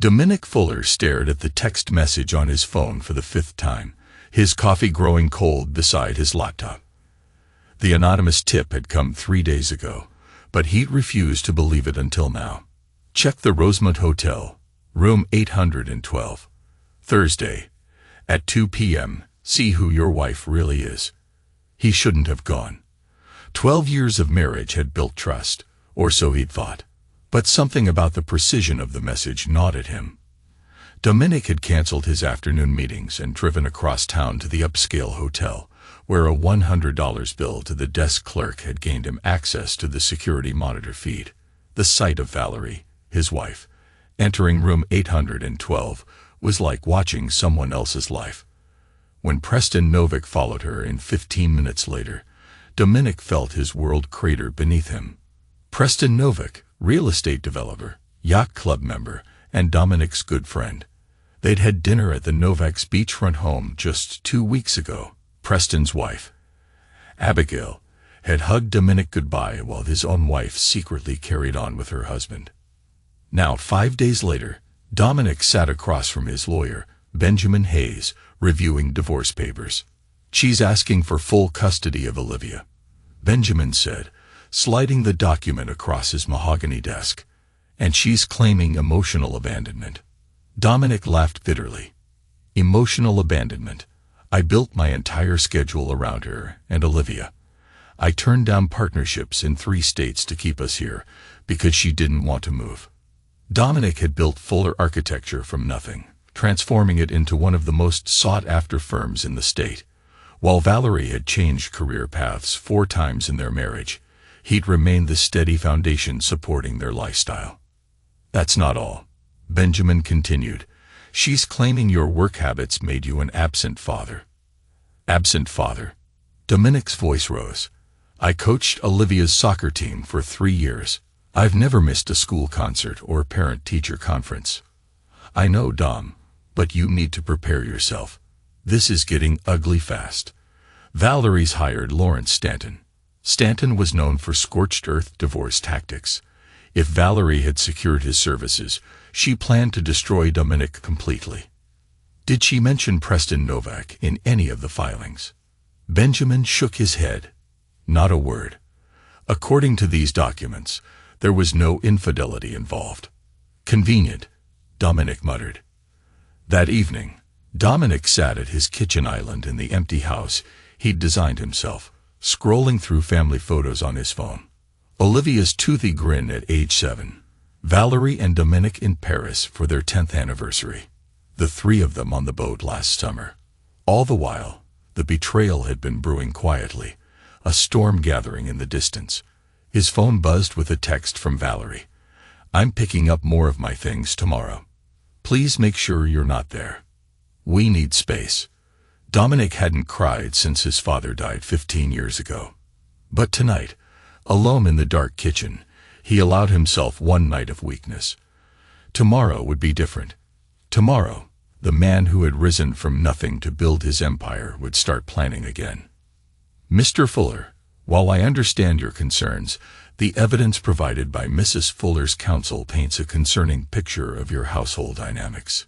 Dominic Fuller stared at the text message on his phone for the 5th time, his coffee growing cold beside his laptop. The anonymous tip had come 3 days ago, but he'd refused to believe it until now. Check the Rosemont Hotel, room 812. Thursday, at 2 p.m., see who your wife really is. He shouldn't have gone. 12 years of marriage had built trust, or so he'd thought. But something about the precision of the message gnawed at him. Dominic had canceled his afternoon meetings and driven across town to the upscale hotel, where a $100 bill to the desk clerk had gained him access to the security monitor feed. The sight of Valerie, his wife, entering room 812 was like watching someone else's life. When Preston Novick followed her in 15 minutes later, Dominic felt his world crater beneath him. Preston Novick, real estate developer, yacht club member, and Dominic's good friend. They'd had dinner at the Novak's beachfront home just 2 weeks ago. Preston's wife, Abigail, had hugged Dominic goodbye while his own wife secretly carried on with her husband. Now, 5 days later, Dominic sat across from his lawyer, Benjamin Hayes, reviewing divorce papers. "She's asking for full custody of Olivia," Benjamin said, sliding the document across his mahogany desk. "And she's claiming emotional abandonment." Dominic laughed bitterly. "Emotional abandonment? I built my entire schedule around her and Olivia. I turned down partnerships in 3 states to keep us here because she didn't want to move." Dominic had built Fuller Architecture from nothing, transforming it into one of the most sought-after firms in the state. While Valerie had changed career paths 4 times in their marriage, he'd remained the steady foundation supporting their lifestyle. "That's not all," Benjamin continued. "She's claiming your work habits made you an absent father." "Absent father?" Dominic's voice rose. "I coached Olivia's soccer team for 3 years. I've never missed a school concert or parent-teacher conference." "I know, Dom, but you need to prepare yourself. This is getting ugly fast." Valerie's hired Lawrence Stanton. Stanton was known for scorched-earth divorce tactics. If Valerie had secured his services, she planned to destroy Dominic completely. "Did she mention Preston Novak in any of the filings?" Benjamin shook his head. "Not a word. According to these documents, there was no infidelity involved." "Convenient," Dominic muttered. That evening, Dominic sat at his kitchen island in the empty house he'd designed himself, scrolling through family photos on his phone. Olivia's toothy grin at age 7. Valerie and Dominic in Paris for their 10th anniversary. The 3 of them on the boat last summer. All the while, the betrayal had been brewing quietly, a storm gathering in the distance. His phone buzzed with a text from Valerie. "I'm picking up more of my things tomorrow. Please make sure you're not there. We need space." Dominic hadn't cried since his father died 15 years ago. But tonight, alone in the dark kitchen, he allowed himself one night of weakness. Tomorrow would be different. Tomorrow, the man who had risen from nothing to build his empire would start planning again. "Mr. Fuller, while I understand your concerns, the evidence provided by Mrs. Fuller's counsel paints a concerning picture of your household dynamics."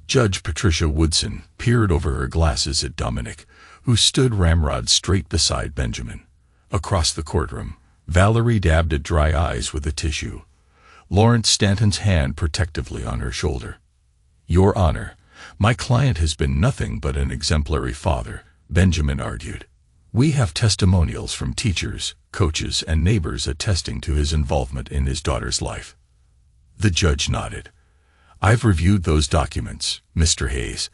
Judge Patricia Woodson peered over her glasses at Dominic, who stood ramrod straight beside Benjamin. Across the courtroom, Valerie dabbed at dry eyes with a tissue. Lawrence Stanton's hand protectively on her shoulder. "Your Honor, my client has been nothing but an exemplary father," Benjamin argued. "We have testimonials from teachers, coaches, and neighbors attesting to his involvement in his daughter's life." The judge nodded. "I've reviewed those documents, Mr. Hayes.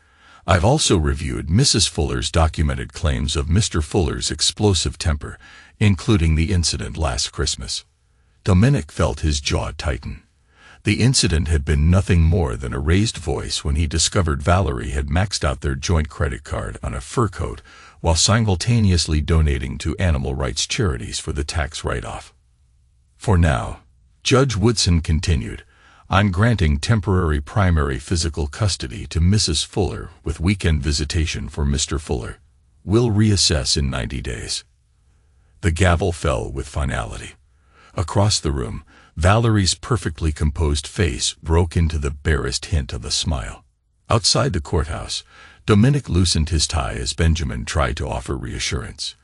I've also reviewed Mrs. Fuller's documented claims of Mr. Fuller's explosive temper, including the incident last Christmas." Dominic felt his jaw tighten. The incident had been nothing more than a raised voice when he discovered Valerie had maxed out their joint credit card on a fur coat while simultaneously donating to animal rights charities for the tax write-off. "For now," Judge Woodson continued, "I'm granting temporary primary physical custody to Mrs. Fuller with weekend visitation for Mr. Fuller. We'll reassess in 90 days. The gavel fell with finality. Across the room, Valerie's perfectly composed face broke into the barest hint of a smile. Outside the courthouse, Dominic loosened his tie as Benjamin tried to offer reassurance.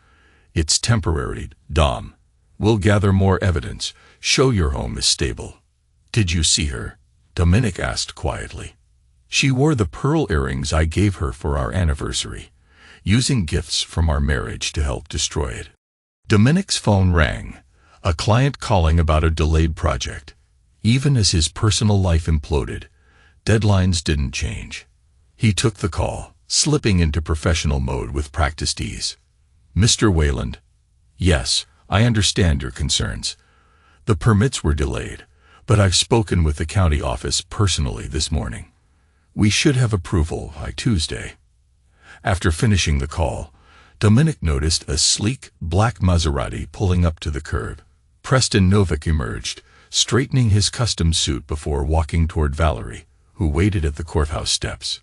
"It's temporary, Dom. We'll gather more evidence, show your home is stable." "Did you see her?" Dominic asked quietly. "She wore the pearl earrings I gave her for our anniversary, using gifts from our marriage to help destroy it." Dominic's phone rang, a client calling about a delayed project. Even as his personal life imploded, deadlines didn't change. He took the call, slipping into professional mode with practiced ease. "Mr. Wayland?" "Yes, I understand your concerns. The permits were delayed, but I've spoken with the county office personally this morning. We should have approval by Tuesday." After finishing the call, Dominic noticed a sleek, black Maserati pulling up to the curb. Preston Novick emerged, straightening his custom suit before walking toward Valerie, who waited at the courthouse steps.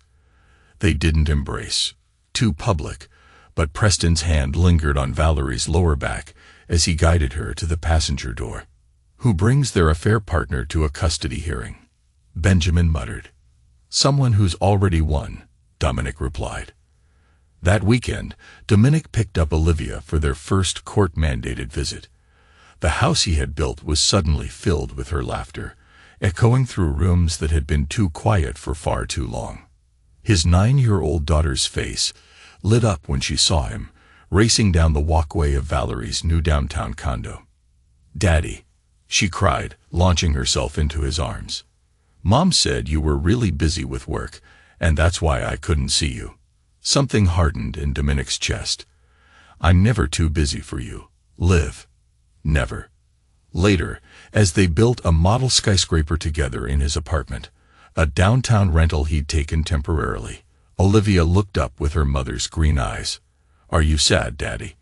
They didn't embrace, too public, but Preston's hand lingered on Valerie's lower back as he guided her to the passenger door. "Who brings their affair partner to a custody hearing?" Benjamin muttered. "Someone who's already won," Dominic replied. That weekend, Dominic picked up Olivia for their first court-mandated visit. The house he had built was suddenly filled with her laughter, echoing through rooms that had been too quiet for far too long. His 9-year-old daughter's face lit up when she saw him, racing down the walkway of Valerie's new downtown condo. "Daddy," she cried, launching herself into his arms. "Mom said you were really busy with work, and that's why I couldn't see you." Something hardened in Dominic's chest. "I'm never too busy for you, Liv. Never." Later, as they built a model skyscraper together in his apartment, a downtown rental he'd taken temporarily, Olivia looked up with her mother's green eyes. "Are you sad, Daddy?"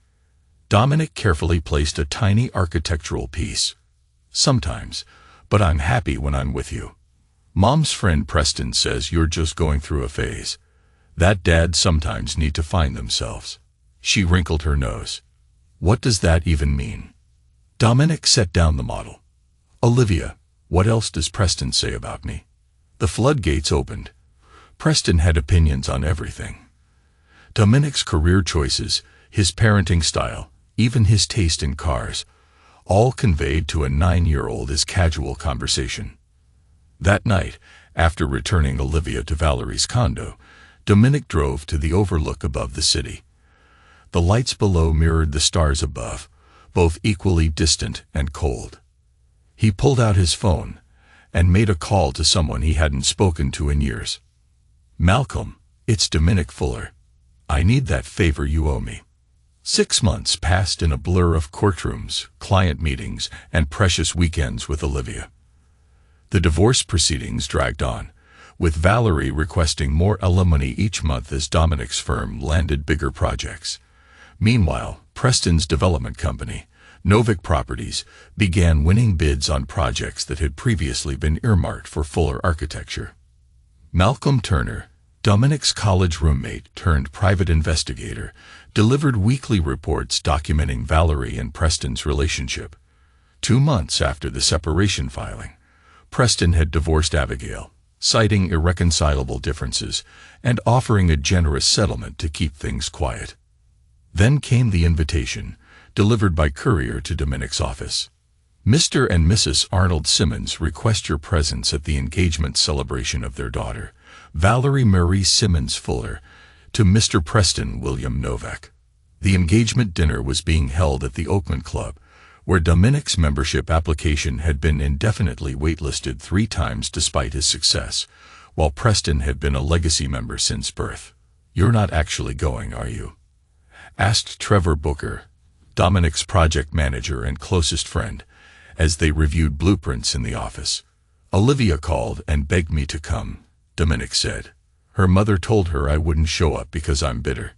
Dominic carefully placed a tiny architectural piece. "Sometimes, but I'm happy when I'm with you. Mom's friend Preston says you're just going through a phase. That dads sometimes need to find themselves." She wrinkled her nose. "What does that even mean?" Dominic set down the model. "Olivia, what else does Preston say about me?" The floodgates opened. Preston had opinions on everything. Dominic's career choices, his parenting style, even his taste in cars, all conveyed to a 9-year-old as casual conversation. That night, after returning Olivia to Valerie's condo, Dominic drove to the overlook above the city. The lights below mirrored the stars above, both equally distant and cold. He pulled out his phone and made a call to someone he hadn't spoken to in years. "Malcolm, it's Dominic Fuller. I need that favor you owe me." 6 months passed in a blur of courtrooms, client meetings, and precious weekends with Olivia. The divorce proceedings dragged on, with Valerie requesting more alimony each month as Dominic's firm landed bigger projects. Meanwhile, Preston's development company, Novick Properties, began winning bids on projects that had previously been earmarked for Fuller Architecture. Malcolm Turner, Dominic's college roommate turned private investigator, delivered weekly reports documenting Valerie and Preston's relationship. 2 months after the separation filing, Preston had divorced Abigail, citing irreconcilable differences and offering a generous settlement to keep things quiet. Then came the invitation, delivered by courier to Dominic's office. "Mr. and Mrs. Arnold Simmons request your presence at the engagement celebration of their daughter, Valerie Marie Simmons Fuller, to Mr. Preston William Novak." The engagement dinner was being held at the Oakland Club, where Dominic's membership application had been indefinitely waitlisted 3 times despite his success, while Preston had been a legacy member since birth. "You're not actually going, are you?" asked Trevor Booker, Dominic's project manager and closest friend, as they reviewed blueprints in the office. "Olivia called and begged me to come," Dominic said. "Her mother told her I wouldn't show up because I'm bitter."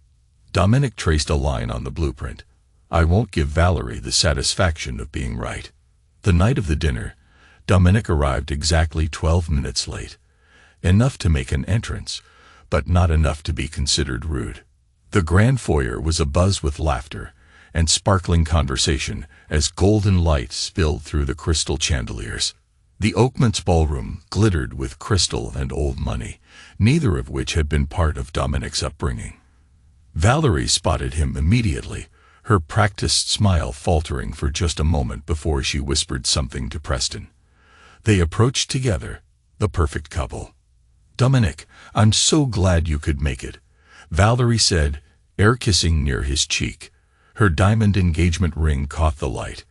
Dominic traced a line on the blueprint. "I won't give Valerie the satisfaction of being right." The night of the dinner, Dominic arrived exactly 12 minutes late, enough to make an entrance, but not enough to be considered rude. The grand foyer was abuzz with laughter, and sparkling conversation as golden light spilled through the crystal chandeliers. The Oakman's ballroom glittered with crystal and old money, neither of which had been part of Dominic's upbringing. Valerie spotted him immediately, her practiced smile faltering for just a moment before she whispered something to Preston. They approached together, the perfect couple. "Dominic, I'm so glad you could make it," Valerie said, air kissing near his cheek. Her diamond engagement ring caught the light,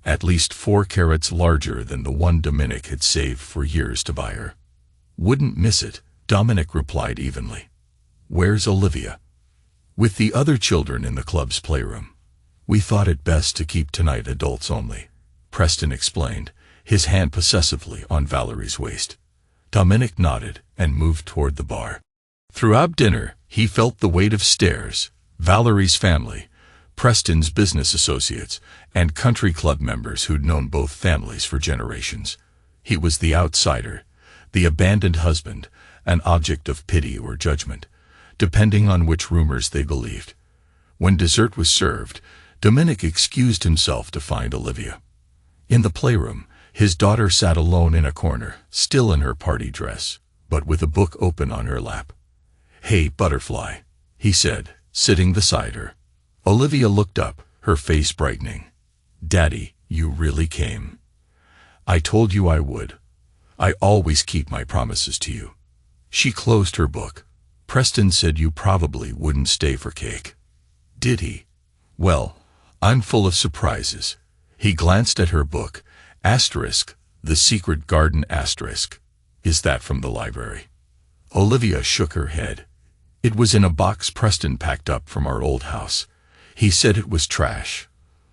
at least 4 carats larger than the one Dominic had saved for years to buy her. "Wouldn't miss it," Dominic replied evenly. "Where's Olivia?" "With the other children in the club's playroom. We thought it best to keep tonight adults only," Preston explained, his hand possessively on Valerie's waist. Dominic nodded and moved toward the bar. Throughout dinner, he felt the weight of stares, Valerie's family, Preston's business associates, and country club members who'd known both families for generations. He was the outsider, the abandoned husband, an object of pity or judgment, depending on which rumors they believed. When dessert was served, Dominic excused himself to find Olivia. In the playroom, his daughter sat alone in a corner, still in her party dress, but with a book open on her lap. "Hey, Butterfly," he said, sitting beside her. Olivia looked up, her face brightening. "Daddy, you really came. I told you I would. I always keep my promises to you." She closed her book. "Preston said you probably wouldn't stay for cake." "Did he? Well, I'm full of surprises." He glanced at her book. The Secret Garden *. "Is that from the library?" Olivia shook her head. "It was in a box Preston packed up from our old house. He said it was trash,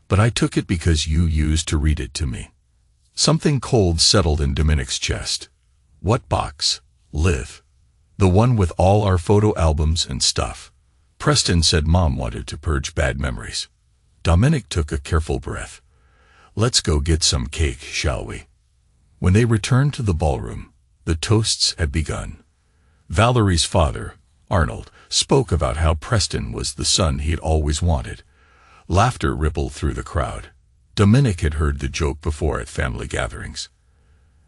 but I took it because you used to read it to me." Something cold settled in Dominic's chest. "What box, Liv?" "The one with all our photo albums and stuff. Preston said Mom wanted to purge bad memories." Dominic took a careful breath. "Let's go get some cake, shall we?" When they returned to the ballroom, the toasts had begun. Valerie's father, Arnold, spoke about how Preston was the son he had always wanted. Laughter rippled through the crowd. Dominic had heard the joke before at family gatherings.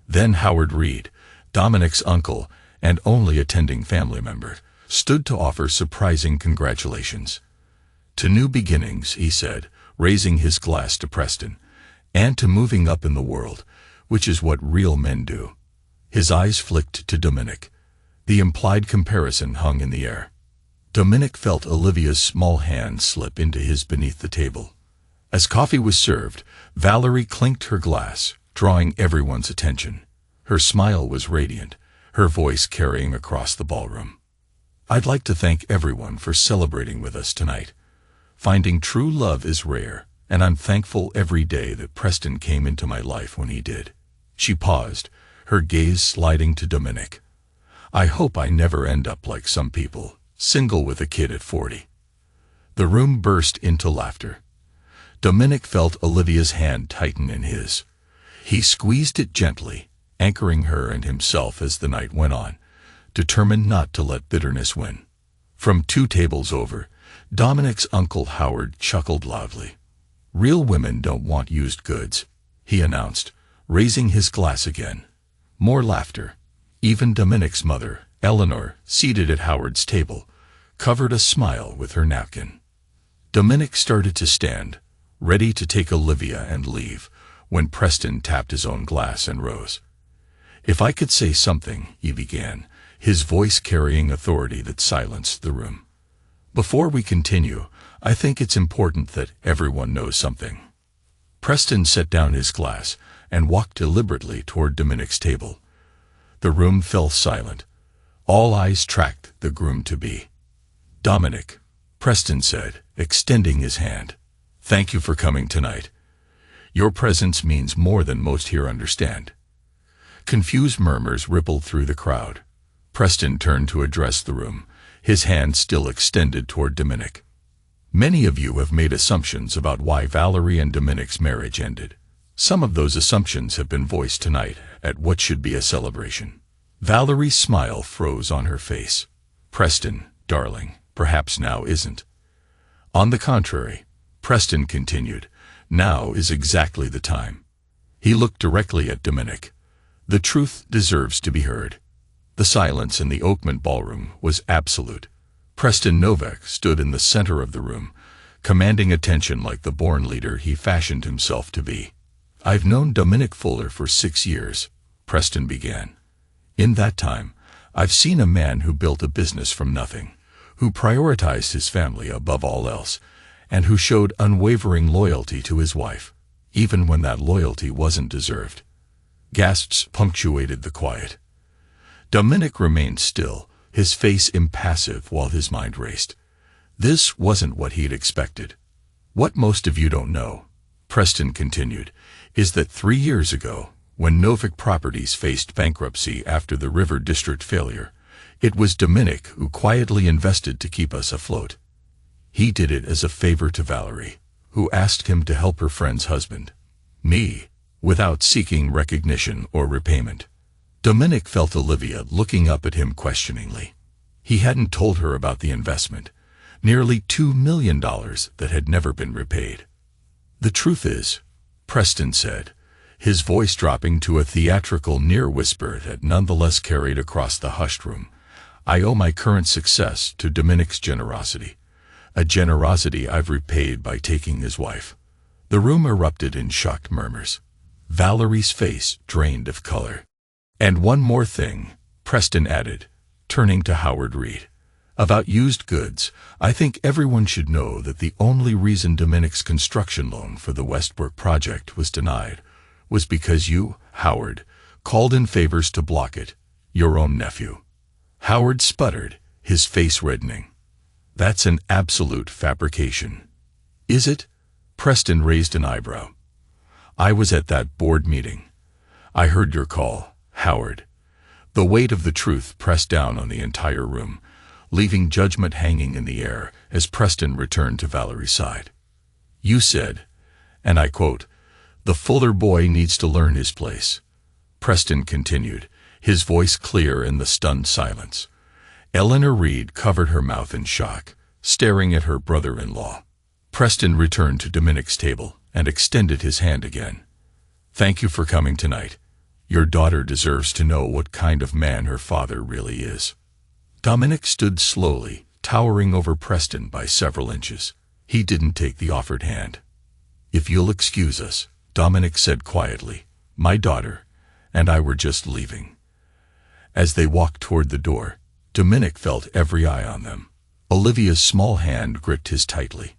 Then Howard Reed, Dominic's uncle and only attending family member, stood to offer surprising congratulations. "To new beginnings," he said, raising his glass to Preston, "and to moving up in the world, which is what real men do." His eyes flicked to Dominic. The implied comparison hung in the air. Dominic felt Olivia's small hand slip into his beneath the table. As coffee was served, Valerie clinked her glass, drawing everyone's attention. Her smile was radiant, her voice carrying across the ballroom. "I'd like to thank everyone for celebrating with us tonight. Finding true love is rare, and I'm thankful every day that Preston came into my life when he did." She paused, her gaze sliding to Dominic. "I hope I never end up like some people, single with a kid at 40. The room burst into laughter. Dominic felt Olivia's hand tighten in his. He squeezed it gently, anchoring her and himself as the night went on, determined not to let bitterness win. From 2 tables over, Dominic's uncle Howard chuckled loudly. "Real women don't want used goods," he announced, raising his glass again. More laughter. Even Dominic's mother, Eleanor, seated at Howard's table, covered a smile with her napkin. Dominic started to stand, ready to take Olivia and leave, when Preston tapped his own glass and rose. "If I could say something," he began, his voice carrying authority that silenced the room. "Before we continue, I think it's important that everyone knows something." Preston set down his glass and walked deliberately toward Dominic's table. The room fell silent. All eyes tracked the groom-to-be. "Dominic," Preston said, extending his hand. "Thank you for coming tonight. Your presence means more than most here understand." Confused murmurs rippled through the crowd. Preston turned to address the room, his hand still extended toward Dominic. "Many of you have made assumptions about why Valerie and Dominic's marriage ended. Some of those assumptions have been voiced tonight at what should be a celebration." Valerie's smile froze on her face. "Preston, darling, perhaps now isn't." "On the contrary, Preston continued. Now is exactly the time. He looked directly at Dominic. The truth deserves to be heard. The silence in the Oakman ballroom was absolute. Preston Novak stood in the center of the room, commanding attention like the born leader he fashioned himself to be. I've known Dominic Fuller for 6 years, Preston began. In that time, I've seen a man who built a business from nothing, who prioritized his family above all else, and who showed unwavering loyalty to his wife, even when that loyalty wasn't deserved. Gasps punctuated the quiet. Dominic remained still, his face impassive while his mind raced. This wasn't what he'd expected. What most of you don't know, Preston continued, is that 3 years ago, when Novak Properties faced bankruptcy after the River District failure, it was Dominic who quietly invested to keep us afloat. He did it as a favor to Valerie, who asked him to help her friend's husband, me, without seeking recognition or repayment. Dominic felt Olivia looking up at him questioningly. He hadn't told her about the investment, nearly $2 million that had never been repaid. The truth is, Preston said, his voice dropping to a theatrical near whisper that nonetheless carried across the hushed room, I owe my current success to Dominic's generosity, a generosity I've repaid by taking his wife. The room erupted in shocked murmurs. Valerie's face drained of color. And one more thing, Preston added, turning to Howard Reed. About used goods, I think everyone should know that the only reason Dominic's construction loan for the Westbrook project was denied was because you, Howard, called in favors to block it, your own nephew. Howard sputtered, his face reddening. That's an absolute fabrication. Is it? Preston raised an eyebrow. I was at that board meeting. I heard your call, Howard. The weight of the truth pressed down on the entire room, leaving judgment hanging in the air as Preston returned to Valerie's side. You said, and I quote, "The Fuller boy needs to learn his place." Preston continued, his voice clear in the stunned silence. Eleanor Reed covered her mouth in shock, staring at her brother-in-law. Preston returned to Dominic's table and extended his hand again. Thank you for coming tonight. Your daughter deserves to know what kind of man her father really is. Dominic stood slowly, towering over Preston by several inches. He didn't take the offered hand. If you'll excuse us, Dominic said quietly, my daughter and I were just leaving. As they walked toward the door, Dominic felt every eye on them. Olivia's small hand gripped his tightly.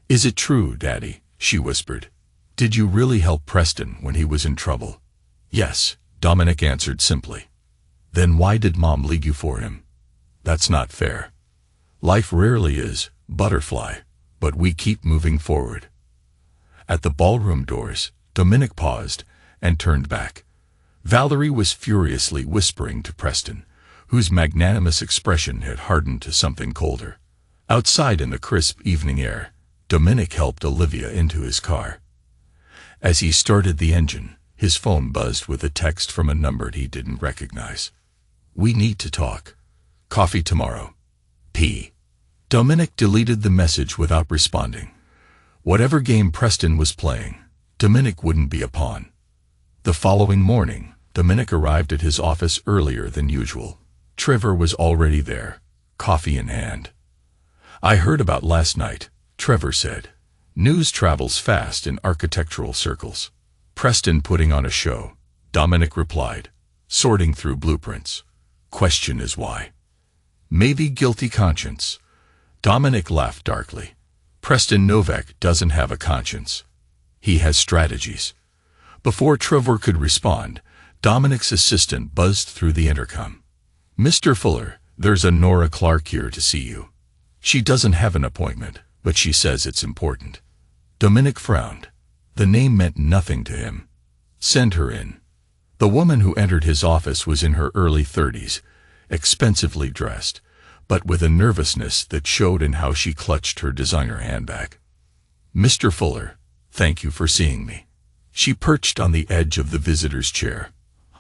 Is it true, Daddy? She whispered. Did you really help Preston when he was in trouble? Yes, Dominic answered simply. Then why did Mom leave you for him? That's not fair. Life rarely is, butterfly, but we keep moving forward. At the ballroom doors, Dominic paused and turned back. Valerie was furiously whispering to Preston, whose magnanimous expression had hardened to something colder. Outside in the crisp evening air, Dominic helped Olivia into his car. As he started the engine, his phone buzzed with a text from a number he didn't recognize. We need to talk. Coffee tomorrow. P. Dominic deleted the message without responding. Whatever game Preston was playing, Dominic wouldn't be a pawn. The following morning, Dominic arrived at his office earlier than usual. Trevor was already there, coffee in hand. I heard about last night, Trevor said. News travels fast in architectural circles. Preston putting on a show, Dominic replied, sorting through blueprints. Question is why. Maybe guilty conscience. Dominic laughed darkly. Preston Novak doesn't have a conscience. He has strategies. Before Trevor could respond, Dominic's assistant buzzed through the intercom. Mr. Fuller, there's a Nora Clark here to see you. She doesn't have an appointment, but she says it's important. Dominic frowned. The name meant nothing to him. Send her in. The woman who entered his office was in her early 30s, expensively dressed, but with a nervousness that showed in how she clutched her designer handbag. Mr. Fuller, thank you for seeing me. She perched on the edge of the visitor's chair.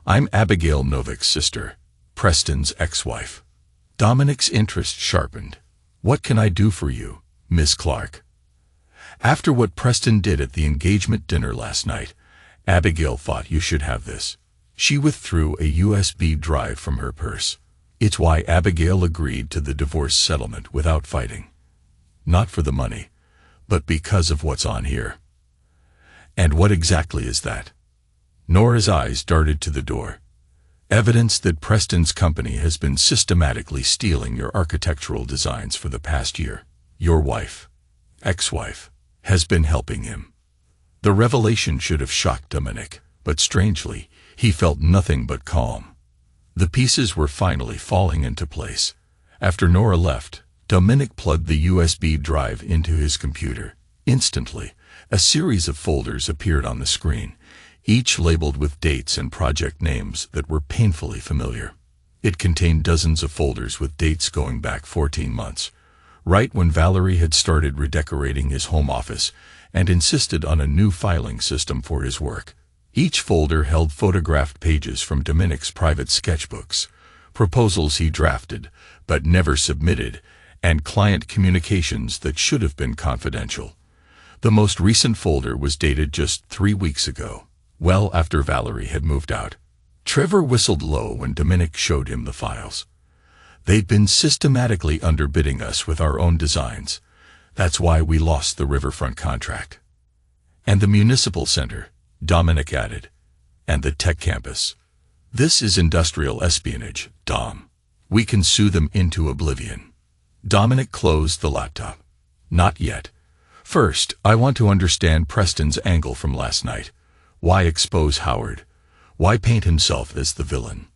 I'm Abigail Novik's sister, Preston's ex-wife. Dominic's interest sharpened. What can I do for you, Miss Clark? After what Preston did at the engagement dinner last night, Abigail thought you should have this. She withdrew a USB drive from her purse. It's why Abigail agreed to the divorce settlement without fighting. Not for the money, but because of what's on here. And what exactly is that? Nora's eyes darted to the door. Evidence that Preston's company has been systematically stealing your architectural designs for the past year. Your wife, ex-wife, has been helping him. The revelation should have shocked Dominic, but strangely, he felt nothing but calm. The pieces were finally falling into place. After Nora left, Dominic plugged the USB drive into his computer. Instantly, a series of folders appeared on the screen, each labeled with dates and project names that were painfully familiar. It contained dozens of folders with dates going back 14 months, right when Valerie had started redecorating his home office and insisted on a new filing system for his work. Each folder held photographed pages from Dominic's private sketchbooks, proposals he drafted but never submitted, and client communications that should have been confidential. The most recent folder was dated just 3 weeks ago, well after Valerie had moved out. Trevor whistled low when Dominic showed him the files. They'd been systematically underbidding us with our own designs. That's why we lost the riverfront contract. And the municipal center, Dominic added, and the tech campus. This is industrial espionage, Dom. We can sue them into oblivion. Dominic closed the laptop. Not yet. First, I want to understand Preston's angle from last night. Why expose Howard? Why paint himself as the villain?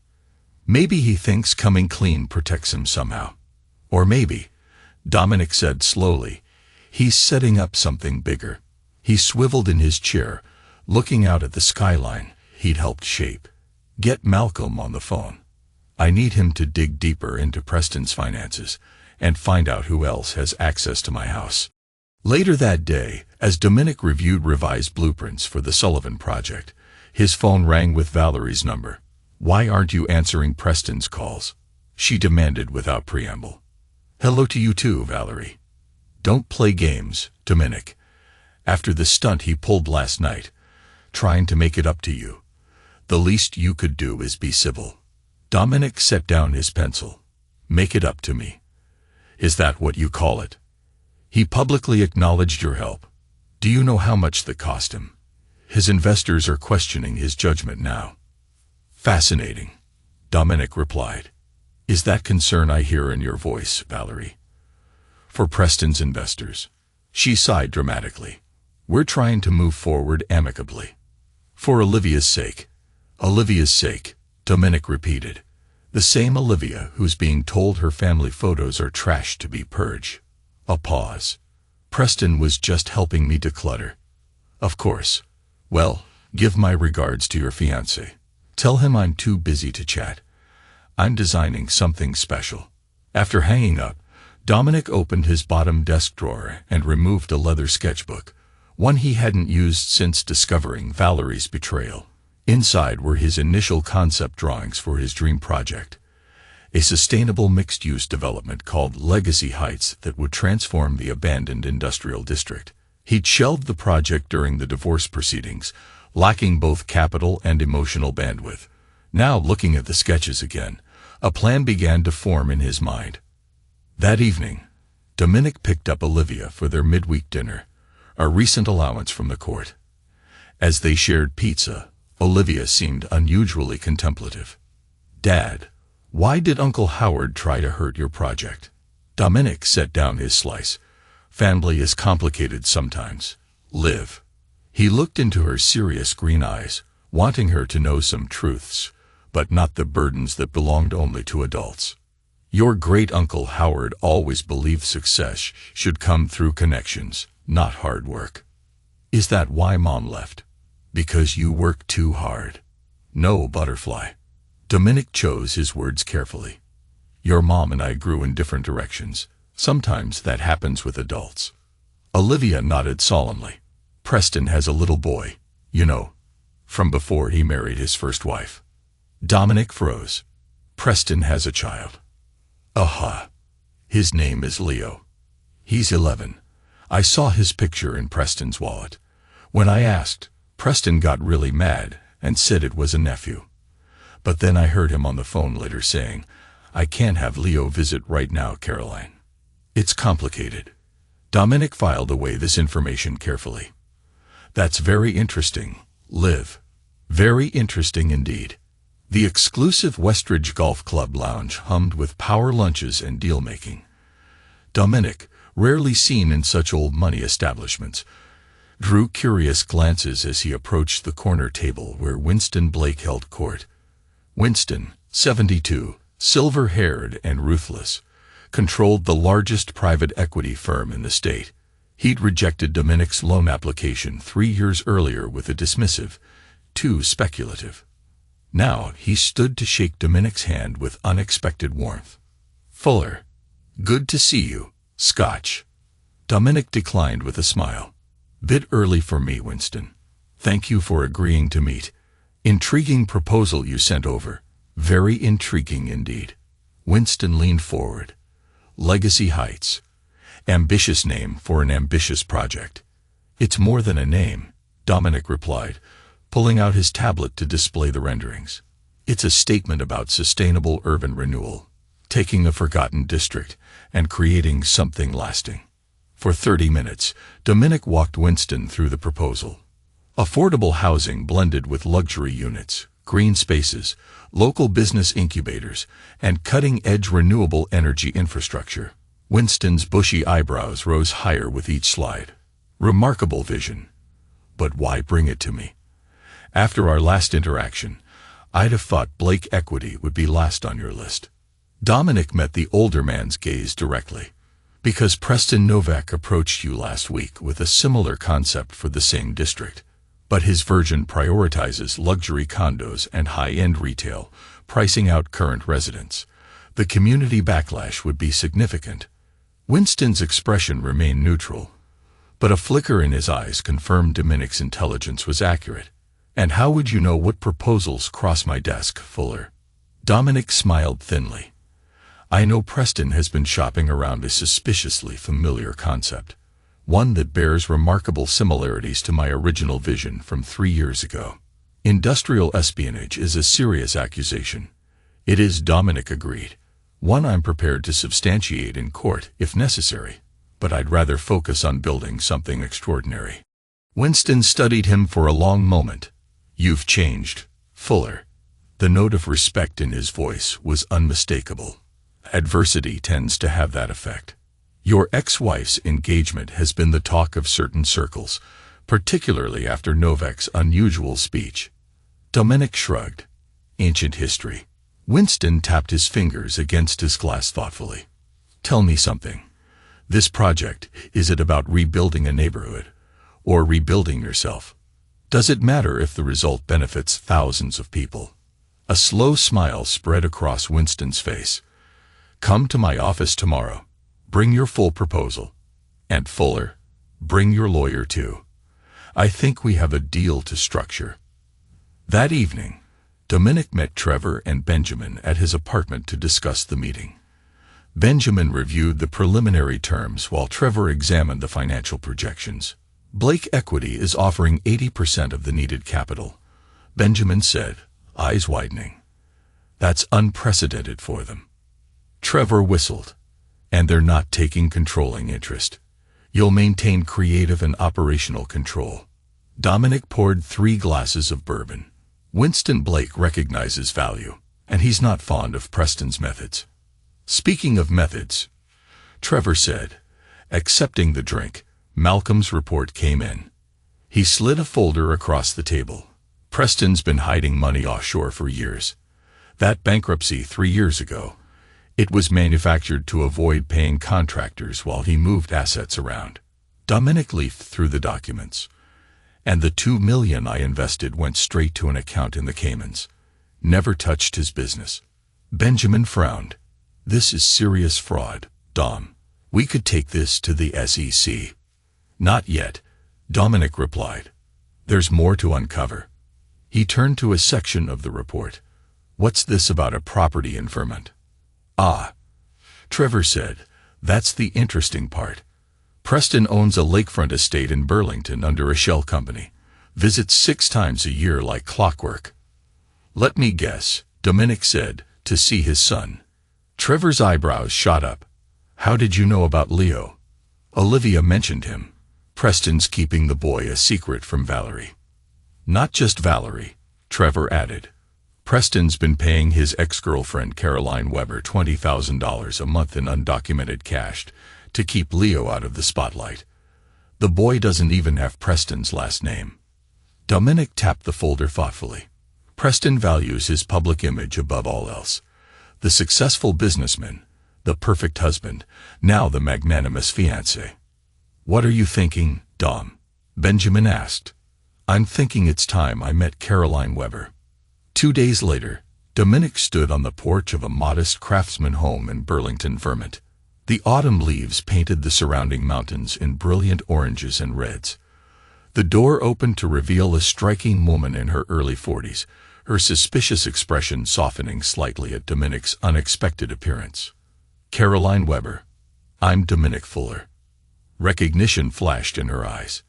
Maybe he thinks coming clean protects him somehow. Or maybe, Dominic said slowly, he's setting up something bigger. He swiveled in his chair, looking out at the skyline he'd helped shape. Get Malcolm on the phone. I need him to dig deeper into Preston's finances and find out who else has access to my house. Later that day, as Dominic reviewed revised blueprints for the Sullivan project, his phone rang with Valerie's number. Why aren't you answering Preston's calls? She demanded without preamble. Hello to you too, Valerie. Don't play games, Dominic. After the stunt he pulled last night, trying to make it up to you, the least you could do is be civil. Dominic set down his pencil. Make it up to me. Is that what you call it? He publicly acknowledged your help. Do you know how much that cost him? His investors are questioning his judgment now. Fascinating, Dominic replied. Is that concern I hear in your voice, Valerie? For Preston's investors. She sighed dramatically. We're trying to move forward amicably. For Olivia's sake. Olivia's sake, Dominic repeated. The same Olivia who's being told her family photos are trash to be purged. A pause. Preston was just helping me declutter. Of course. Well, give my regards to your fiancé. Tell him I'm too busy to chat. I'm designing something special. After hanging up, Dominic opened his bottom desk drawer and removed a leather sketchbook, one he hadn't used since discovering Valerie's betrayal. Inside were his initial concept drawings for his dream project, a sustainable mixed-use development called Legacy Heights that would transform the abandoned industrial district. He'd shelved the project during the divorce proceedings, lacking both capital and emotional bandwidth. Now, looking at the sketches again, a plan began to form in his mind. That evening, Dominic picked up Olivia for their midweek dinner, a recent allowance from the court. As they shared pizza, Olivia seemed unusually contemplative. Dad, why did Uncle Howard try to hurt your project? Dominic set down his slice. Family is complicated sometimes. Liv. He looked into her serious green eyes, wanting her to know some truths, but not the burdens that belonged only to adults. Your great-uncle Howard always believed success should come through connections, not hard work. Is that why Mom left? Because you work too hard? No, butterfly. Dominic chose his words carefully. Your mom and I grew in different directions. Sometimes that happens with adults. Olivia nodded solemnly. Preston has a little boy, you know, from before he married his first wife. Dominic froze. Preston has a child. Aha. His name is Leo. He's 11. I saw his picture in Preston's wallet. When I asked, Preston got really mad and said it was a nephew. But then I heard him on the phone later saying, I can't have Leo visit right now, Caroline. It's complicated. Dominic filed away this information carefully. That's very interesting, Liv. Very interesting indeed. The exclusive Westridge Golf Club lounge hummed with power lunches and deal-making. Dominic, rarely seen in such old money establishments, drew curious glances as he approached the corner table where Winston Blake held court. Winston, 72, silver-haired and ruthless, controlled the largest private equity firm in the state. He'd rejected Dominic's loan application 3 years earlier with a dismissive, too speculative. Now he stood to shake Dominic's hand with unexpected warmth. Fuller, good to see you, Scotch. Dominic declined with a smile. Bit early for me, Winston. Thank you for agreeing to meet. Intriguing proposal you sent over. Very intriguing indeed. Winston leaned forward. Legacy Heights. Ambitious name for an ambitious project. It's more than a name, Dominic replied, pulling out his tablet to display the renderings. It's a statement about sustainable urban renewal, taking a forgotten district and creating something lasting. For 30 minutes, Dominic walked Winston through the proposal. Affordable housing blended with luxury units, green spaces, local business incubators, and cutting-edge renewable energy infrastructure. Winston's bushy eyebrows rose higher with each slide. Remarkable vision. But why bring it to me? After our last interaction, I'd have thought Blake Equity would be last on your list. Dominic met the older man's gaze directly. Because Preston Novak approached you last week with a similar concept for the same district. But his version prioritizes luxury condos and high-end retail, pricing out current residents. The community backlash would be significant. Winston's expression remained neutral, but a flicker in his eyes confirmed Dominic's intelligence was accurate. And how would you know what proposals cross my desk, Fuller? Dominic smiled thinly. I know Preston has been shopping around a suspiciously familiar concept, one that bears remarkable similarities to my original vision from 3 years ago. Industrial espionage is a serious accusation. It is, Dominic agreed. One I'm prepared to substantiate in court if necessary, but I'd rather focus on building something extraordinary. Winston studied him for a long moment. You've changed, Fuller. The note of respect in his voice was unmistakable. Adversity tends to have that effect. Your ex-wife's engagement has been the talk of certain circles, particularly after Novak's unusual speech. Dominic shrugged. Ancient history. Winston tapped his fingers against his glass thoughtfully. Tell me something. This project, is it about rebuilding a neighborhood, or rebuilding yourself? Does it matter if the result benefits thousands of people? A slow smile spread across Winston's face. Come to my office tomorrow. Bring your full proposal. And Fuller, bring your lawyer too. I think we have a deal to structure. That evening, Dominic met Trevor and Benjamin at his apartment to discuss the meeting. Benjamin reviewed the preliminary terms while Trevor examined the financial projections. Blake Equity is offering 80% of the needed capital, Benjamin said, eyes widening. That's unprecedented for them. Trevor whistled. And they're not taking controlling interest. You'll maintain creative and operational control. Dominic poured 3 glasses of bourbon. Winston Blake recognizes value, and he's not fond of Preston's methods. Speaking of methods, Trevor said, accepting the drink, Malcolm's report came in. He slid a folder across the table. Preston's been hiding money offshore for years. That bankruptcy 3 years ago, it was manufactured to avoid paying contractors while he moved assets around. Dominic leafed through the documents. And the $2 million I invested went straight to an account in the Caymans. Never touched his business. Benjamin frowned. This is serious fraud, Dom. We could take this to the SEC. Not yet, Dominic replied. There's more to uncover. He turned to a section of the report. What's this about a property impairment? Ah, Trevor said, that's the interesting part. Preston owns a lakefront estate in Burlington under a shell company. Visits 6 times a year like clockwork. Let me guess, Dominic said, to see his son. Trevor's eyebrows shot up. How did you know about Leo? Olivia mentioned him. Preston's keeping the boy a secret from Valerie. Not just Valerie, Trevor added. Preston's been paying his ex-girlfriend Caroline Weber $20,000 a month in undocumented cash to keep Leo out of the spotlight. The boy doesn't even have Preston's last name. Dominic tapped the folder thoughtfully. Preston values his public image above all else. The successful businessman, the perfect husband, now the magnanimous fiancé. What are you thinking, Dom? Benjamin asked. I'm thinking it's time I met Caroline Weber. 2 days later, Dominic stood on the porch of a modest craftsman home in Burlington, Vermont. The autumn leaves painted the surrounding mountains in brilliant oranges and reds. The door opened to reveal a striking woman in her early 40s, her suspicious expression softening slightly at Dominic's unexpected appearance. Caroline Weber. I'm Dominic Fuller. Recognition flashed in her eyes.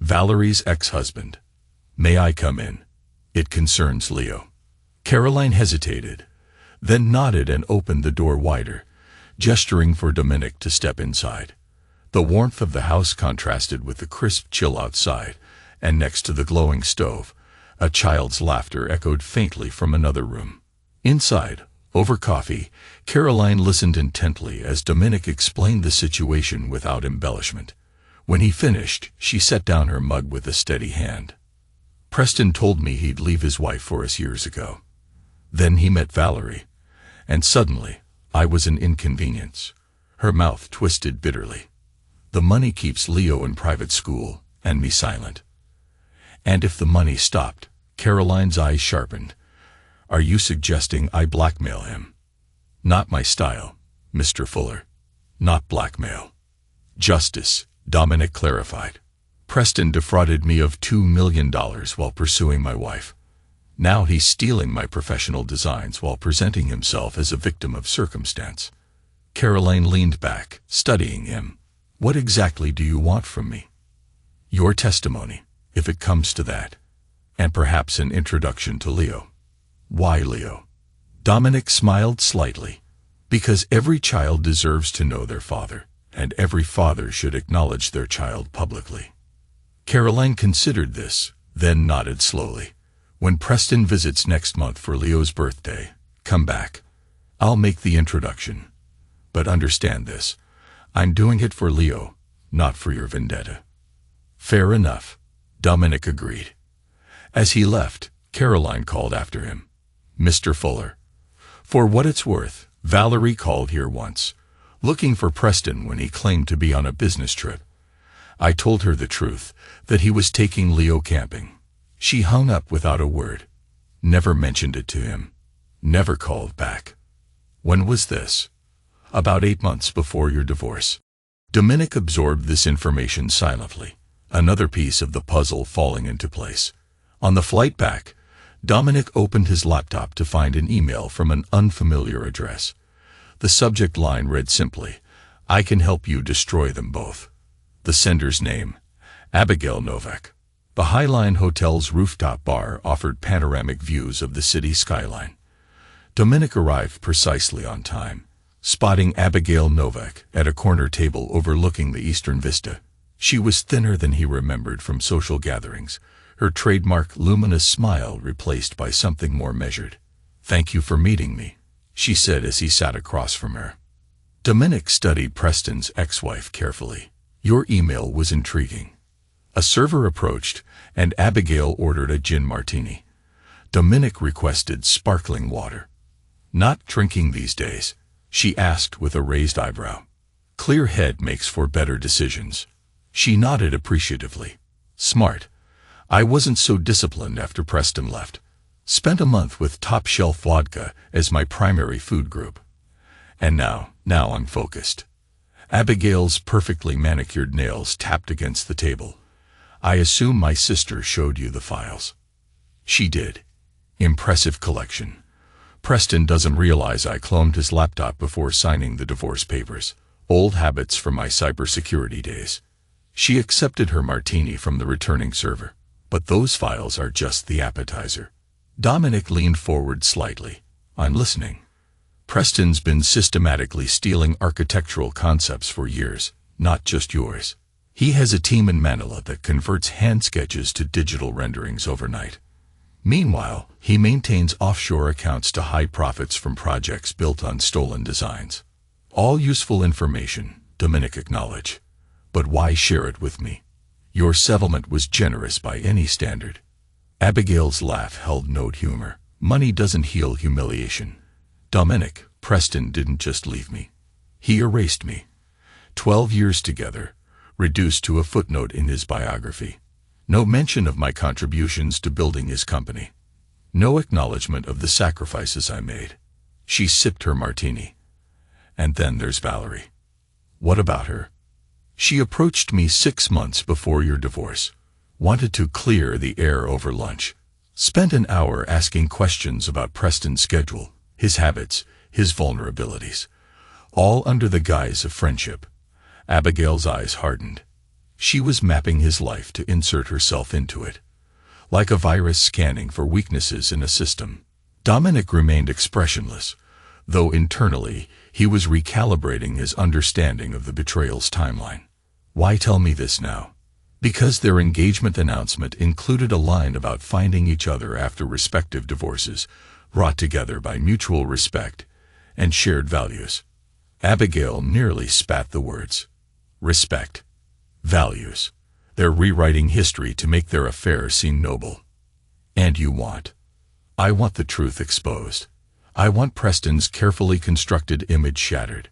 Valerie's ex-husband. May I come in? It concerns Leo. Caroline hesitated, then nodded and opened the door wider, gesturing for Dominic to step inside. The warmth of the house contrasted with the crisp chill outside, and next to the glowing stove, a child's laughter echoed faintly from another room. Inside, over coffee, Caroline listened intently as Dominic explained the situation without embellishment. When he finished, she set down her mug with a steady hand. Preston told me he'd leave his wife for us years ago. Then he met Valerie, and suddenly, I was an inconvenience. Her mouth twisted bitterly. The money keeps Leo in private school, and me silent. And if the money stopped, Caroline's eyes sharpened. Are you suggesting I blackmail him? Not my style, Mr. Fuller. Not blackmail. Justice, Dominic clarified. Preston defrauded me of $2 million while pursuing my wife. Now he's stealing my professional designs while presenting himself as a victim of circumstance. Caroline leaned back, studying him. What exactly do you want from me? Your testimony, if it comes to that. And perhaps an introduction to Leo. Why Leo? Dominic smiled slightly. Because every child deserves to know their father, and every father should acknowledge their child publicly. Caroline considered this, then nodded slowly. When Preston visits next month for Leo's birthday, come back. I'll make the introduction. But understand this. I'm doing it for Leo, not for your vendetta. Fair enough, Dominic agreed. As he left, Caroline called after him. Mr. Fuller. For what it's worth, Valerie called here once, looking for Preston when he claimed to be on a business trip. I told her the truth, that he was taking Leo camping. She hung up without a word. Never mentioned it to him. Never called back. When was this? About 8 months before your divorce. Dominic absorbed this information silently, another piece of the puzzle falling into place. On the flight back, Dominic opened his laptop to find an email from an unfamiliar address. The subject line read simply, I can help you destroy them both. The sender's name, Abigail Novak. The Highline Hotel's rooftop bar offered panoramic views of the city skyline. Dominic arrived precisely on time, spotting Abigail Novak at a corner table overlooking the eastern vista. She was thinner than he remembered from social gatherings, her trademark luminous smile replaced by something more measured. Thank you for meeting me, she said as he sat across from her. Dominic studied Preston's ex-wife carefully. Your email was intriguing. A server approached, and Abigail ordered a gin martini. Dominic requested sparkling water. Not drinking these days, she asked with a raised eyebrow. Clear head makes for better decisions. She nodded appreciatively. Smart. I wasn't so disciplined after Preston left. Spent a month with top-shelf vodka as my primary food group. And now I'm focused. Abigail's perfectly manicured nails tapped against the table. I assume my sister showed you the files. She did. Impressive collection. Preston doesn't realize I cloned his laptop before signing the divorce papers. Old habits from my cybersecurity days. She accepted her martini from the returning server. But those files are just the appetizer. Dominic leaned forward slightly. I'm listening. Preston's been systematically stealing architectural concepts for years, not just yours. He has a team in Manila that converts hand sketches to digital renderings overnight. Meanwhile, he maintains offshore accounts to hide profits from projects built on stolen designs. All useful information, Dominic acknowledged. But why share it with me? Your settlement was generous by any standard. Abigail's laugh held no humor. Money doesn't heal humiliation. Dominic, Preston didn't just leave me. He erased me. 12 years together, reduced to a footnote in his biography. No mention of my contributions to building his company. No acknowledgement of the sacrifices I made. She sipped her martini. And then there's Valerie. What about her? She approached me 6 months before your divorce. Wanted to clear the air over lunch. Spent an hour asking questions about Preston's schedule, his habits, his vulnerabilities. All under the guise of friendship. Abigail's eyes hardened. She was mapping his life to insert herself into it. Like a virus scanning for weaknesses in a system. Dominic remained expressionless, though internally he was recalibrating his understanding of the betrayal's timeline. Why tell me this now? Because their engagement announcement included a line about finding each other after respective divorces, brought together by mutual respect and shared values. Abigail nearly spat the words. Respect. Values. They're rewriting history to make their affair seem noble. And you want? I want the truth exposed. I want Preston's carefully constructed image shattered.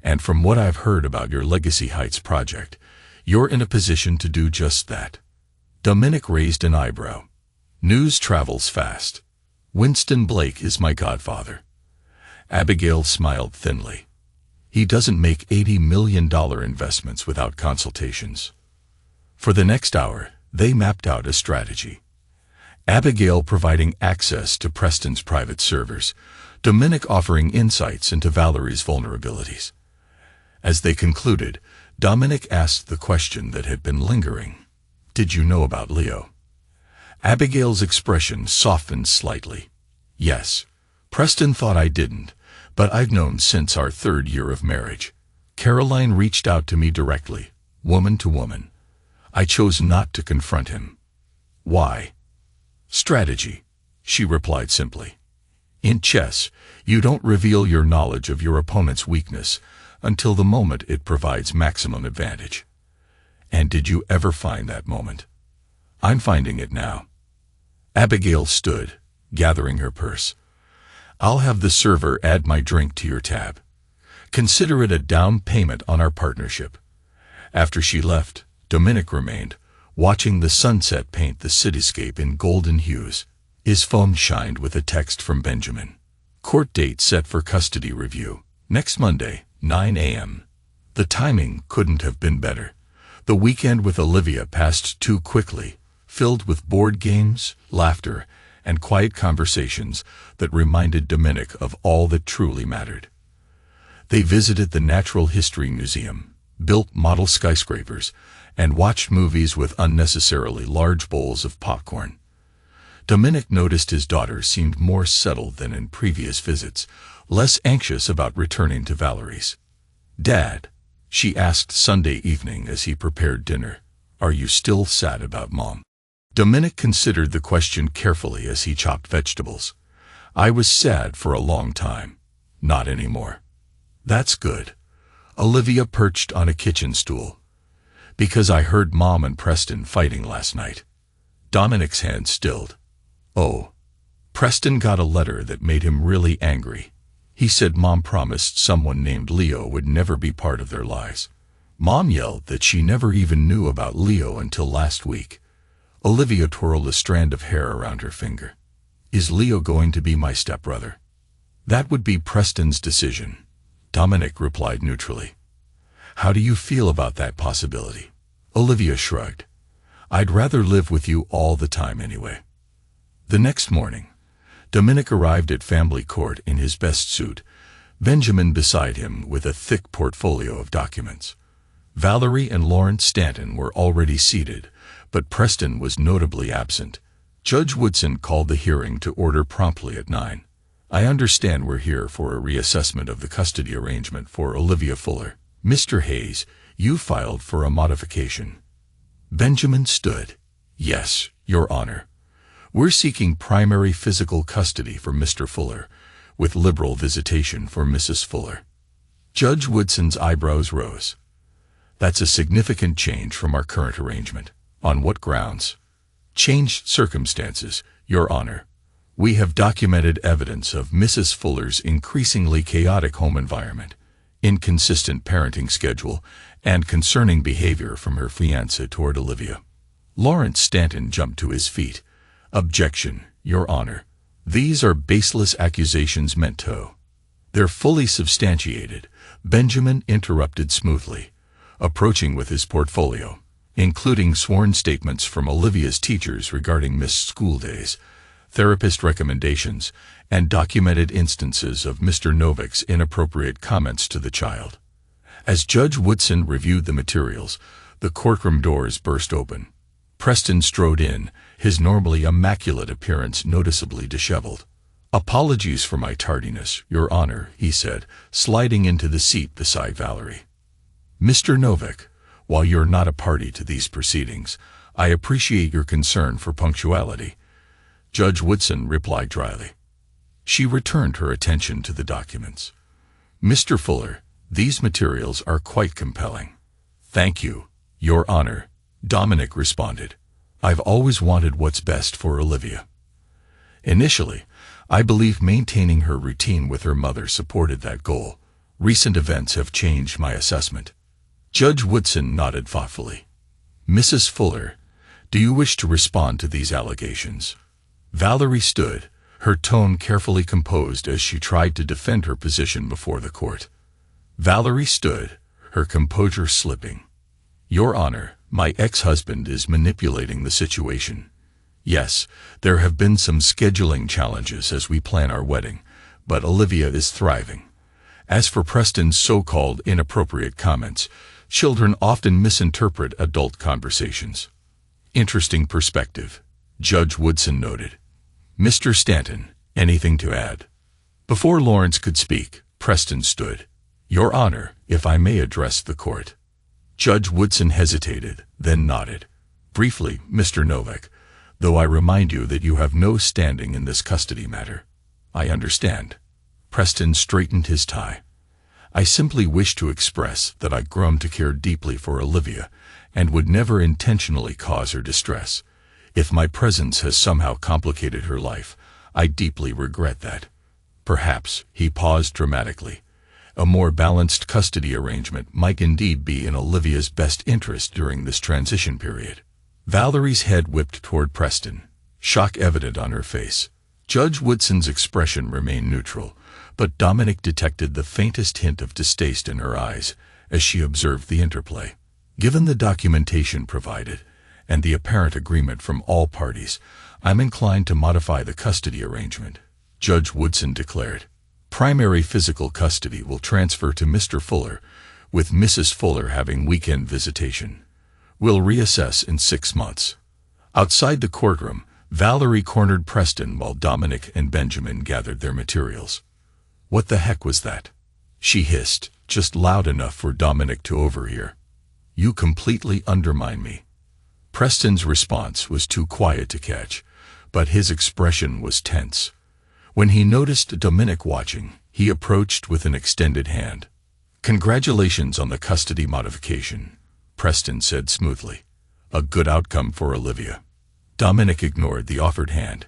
And from what I've heard about your Legacy Heights project, you're in a position to do just that. Dominic raised an eyebrow. News travels fast. Winston Blake is my godfather. Abigail smiled thinly. He doesn't make $80 million investments without consultations. For the next hour, they mapped out a strategy. Abigail providing access to Preston's private servers, Dominic offering insights into Valerie's vulnerabilities. As they concluded, Dominic asked the question that had been lingering. Did you know about Leo? Abigail's expression softened slightly. Yes. Preston thought I didn't, but I've known since our 3rd year of marriage. Caroline reached out to me directly, woman to woman. I chose not to confront him. Why? Strategy, she replied simply. In chess, you don't reveal your knowledge of your opponent's weakness until the moment it provides maximum advantage. And did you ever find that moment? I'm finding it now. Abigail stood, gathering her purse. I'll have the server add my drink to your tab. Consider it a down payment on our partnership. After she left, Dominic remained, watching the sunset paint the cityscape in golden hues. His phone shined with a text from Benjamin. Court date set for custody review. Next Monday, 9 a.m. The timing couldn't have been better. The weekend with Olivia passed too quickly, filled with board games, laughter, and quiet conversations that reminded Dominic of all that truly mattered. They visited the Natural History Museum, built model skyscrapers, and watched movies with unnecessarily large bowls of popcorn. Dominic noticed his daughter seemed more settled than in previous visits, less anxious about returning to Valerie's. Dad, she asked Sunday evening as he prepared dinner, are you still sad about Mom? Dominic considered the question carefully as he chopped vegetables. I was sad for a long time. Not anymore. That's good. Olivia perched on a kitchen stool. Because I heard Mom and Preston fighting last night. Dominic's hand stilled. Oh. Preston got a letter that made him really angry. He said Mom promised someone named Leo would never be part of their lives. Mom yelled that she never even knew about Leo until last week. Olivia twirled a strand of hair around her finger. Is Leo going to be my stepbrother? That would be Preston's decision. Dominic replied neutrally. How do you feel about that possibility? Olivia shrugged. I'd rather live with you all the time anyway. The next morning, Dominic arrived at family court in his best suit, Benjamin beside him with a thick portfolio of documents. Valerie and Lawrence Stanton were already seated, but Preston was notably absent. Judge Woodson called the hearing to order promptly at 9. I understand we're here for a reassessment of the custody arrangement for Olivia Fuller. Mr. Hayes, you filed for a modification. Benjamin stood. Yes, Your Honor. We're seeking primary physical custody for Mr. Fuller, with liberal visitation for Mrs. Fuller. Judge Woodson's eyebrows rose. That's a significant change from our current arrangement. On what grounds? Changed circumstances, Your Honor. We have documented evidence of Mrs. Fuller's increasingly chaotic home environment, inconsistent parenting schedule, and concerning behavior from her fiancé toward Olivia. Lawrence Stanton jumped to his feet. Objection, Your Honor. These are baseless accusations meant to. They're fully substantiated, Benjamin interrupted smoothly, approaching with his portfolio, including sworn statements from Olivia's teachers regarding missed school days, therapist recommendations, and documented instances of Mr. Novick's inappropriate comments to the child. As Judge Woodson reviewed the materials, the courtroom doors burst open. Preston strode in, his normally immaculate appearance noticeably disheveled. Apologies for my tardiness, Your Honor, he said, sliding into the seat beside Valerie. Mr. Novick, while you're not a party to these proceedings, I appreciate your concern for punctuality, Judge Woodson replied dryly. She returned her attention to the documents. Mr. Fuller, these materials are quite compelling. Thank you, Your Honor, Dominic responded. I've always wanted what's best for Olivia. Initially, I believe maintaining her routine with her mother supported that goal. Recent events have changed my assessment. Judge Woodson nodded thoughtfully. Mrs. Fuller, do you wish to respond to these allegations? Valerie stood, her tone carefully composed as she tried to defend her position before the court. Valerie stood, her composure slipping. Your Honor, my ex-husband is manipulating the situation. Yes, there have been some scheduling challenges as we plan our wedding, but Olivia is thriving. As for Preston's so-called inappropriate comments, children often misinterpret adult conversations. Interesting perspective, Judge Woodson noted. Mr. Stanton, anything to add? Before Lawrence could speak, Preston stood. Your Honor, if I may address the court. Judge Woodson hesitated, then nodded. Briefly, Mr. Novick, though I remind you that you have no standing in this custody matter. I understand. Preston straightened his tie. I simply wish to express that I grown to care deeply for Olivia and would never intentionally cause her distress. If my presence has somehow complicated her life, I deeply regret that. Perhaps, he paused dramatically, a more balanced custody arrangement might indeed be in Olivia's best interest during this transition period. Valerie's head whipped toward Preston, shock evident on her face. Judge Woodson's expression remained neutral, but Dominic detected the faintest hint of distaste in her eyes as she observed the interplay. Given the documentation provided, and the apparent agreement from all parties, I'm inclined to modify the custody arrangement, Judge Woodson declared. Primary physical custody will transfer to Mr. Fuller, with Mrs. Fuller having weekend visitation. We'll reassess in 6 months. Outside the courtroom, Valerie cornered Preston while Dominic and Benjamin gathered their materials. What the heck was that? She hissed, just loud enough for Dominic to overhear. You completely undermine me. Preston's response was too quiet to catch, but his expression was tense. When he noticed Dominic watching, he approached with an extended hand. Congratulations on the custody modification, Preston said smoothly. A good outcome for Olivia. Dominic ignored the offered hand.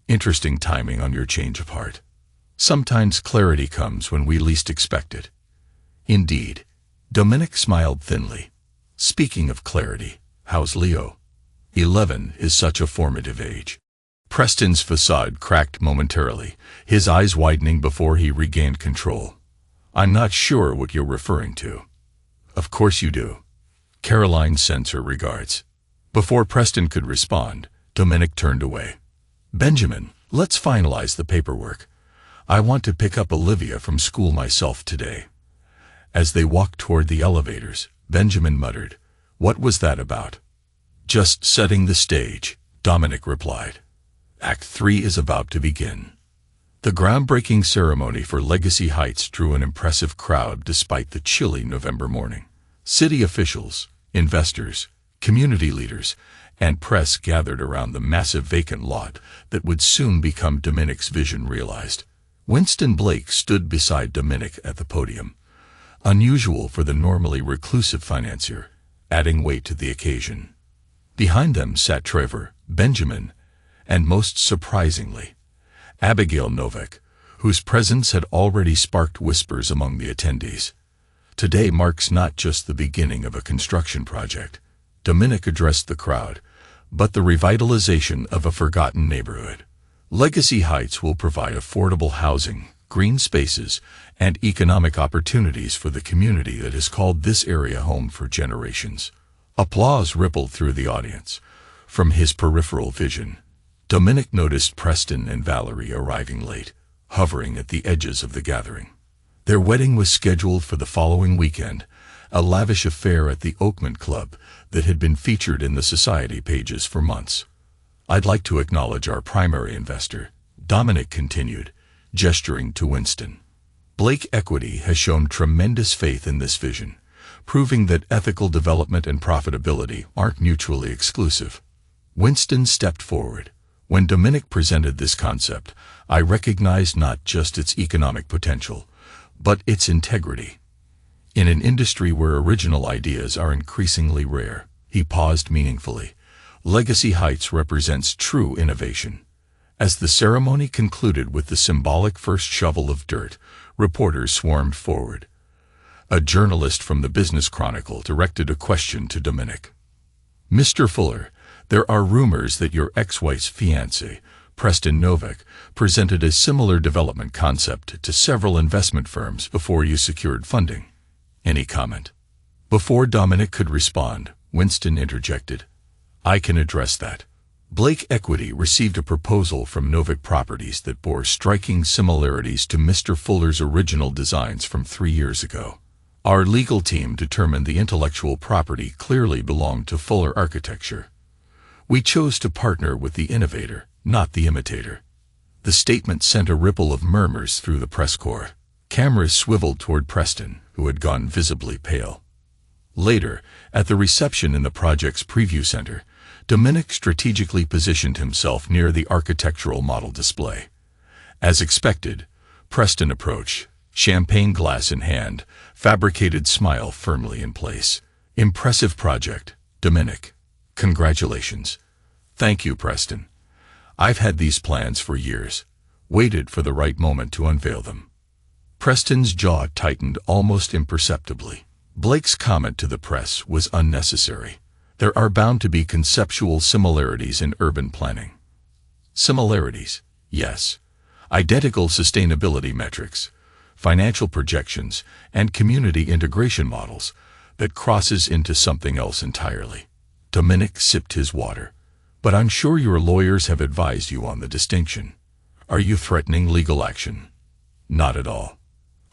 Interesting timing on your change of heart. Sometimes clarity comes when we least expect it. Indeed. Dominic smiled thinly. Speaking of clarity, how's Leo? 11 is such a formative age. Preston's facade cracked momentarily, his eyes widening before he regained control. I'm not sure what you're referring to. Of course you do. Caroline sends her regards. Before Preston could respond, Dominic turned away. Benjamin, let's finalize the paperwork. I want to pick up Olivia from school myself today." As they walked toward the elevators, Benjamin muttered, "What was that about?" "Just setting the stage," Dominic replied. "Act 3 is about to begin." The groundbreaking ceremony for Legacy Heights drew an impressive crowd despite the chilly November morning. City officials, investors, community leaders, and press gathered around the massive vacant lot that would soon become Dominic's vision realized. Winston Blake stood beside Dominic at the podium, unusual for the normally reclusive financier, adding weight to the occasion. Behind them sat Trevor, Benjamin, and most surprisingly, Abigail Novak, whose presence had already sparked whispers among the attendees. Today marks not just the beginning of a construction project, Dominic addressed the crowd, but the revitalization of a forgotten neighborhood. Legacy Heights will provide affordable housing, green spaces, and economic opportunities for the community that has called this area home for generations. Applause rippled through the audience. From his peripheral vision, Dominic noticed Preston and Valerie arriving late, hovering at the edges of the gathering. Their wedding was scheduled for the following weekend, a lavish affair at the Oakmont Club that had been featured in the society pages for months. "I'd like to acknowledge our primary investor," Dominic continued, gesturing to Winston. "Blake Equity has shown tremendous faith in this vision, proving that ethical development and profitability aren't mutually exclusive." Winston stepped forward. "When Dominic presented this concept, I recognized not just its economic potential, but its integrity. In an industry where original ideas are increasingly rare," he paused meaningfully, "Legacy Heights represents true innovation." As the ceremony concluded with the symbolic first shovel of dirt, reporters swarmed forward. A journalist from the Business Chronicle directed a question to Dominic. "Mr. Fuller, there are rumors that your ex-wife's fiancé, Preston Novak, presented a similar development concept to several investment firms before you secured funding. Any comment?" Before Dominic could respond, Winston interjected, "I can address that. Blake Equity received a proposal from Novak Properties that bore striking similarities to Mr. Fuller's original designs from 3 years ago. Our legal team determined the intellectual property clearly belonged to Fuller Architecture. We chose to partner with the innovator, not the imitator." The statement sent a ripple of murmurs through the press corps. Cameras swiveled toward Preston, who had gone visibly pale. Later, at the reception in the project's preview center, Dominic strategically positioned himself near the architectural model display. As expected, Preston approached, champagne glass in hand, fabricated smile firmly in place. "Impressive project, Dominic. Congratulations." "Thank you, Preston. I've had these plans for years, waited for the right moment to unveil them." Preston's jaw tightened almost imperceptibly. Blake's comment to the press was unnecessary. There are bound to be conceptual similarities in urban planning. Similarities, yes. Identical sustainability metrics, financial projections, and community integration models that crosses into something else entirely. Dominic sipped his water. "But I'm sure your lawyers have advised you on the distinction. Are you threatening legal action?" "Not at all.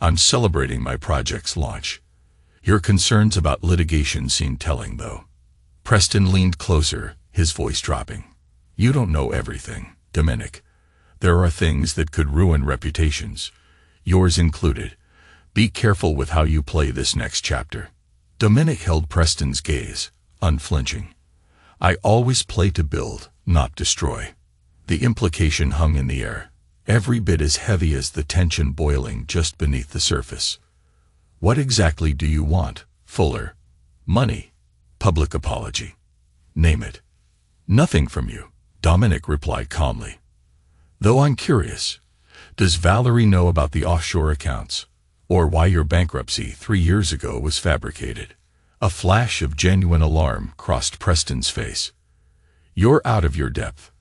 I'm celebrating my project's launch. Your concerns about litigation seem telling, though." Preston leaned closer, his voice dropping. "You don't know everything, Dominic. There are things that could ruin reputations, yours included. Be careful with how you play this next chapter." Dominic held Preston's gaze, unflinching. "I always play to build, not destroy." The implication hung in the air, every bit as heavy as the tension boiling just beneath the surface. "What exactly do you want, Fuller? Money? Public apology? Name it." "Nothing from you," Dominic replied calmly. "Though I'm curious, does Valerie know about the offshore accounts, or why your bankruptcy 3 years ago was fabricated?" A flash of genuine alarm crossed Preston's face. "You're out of your depth."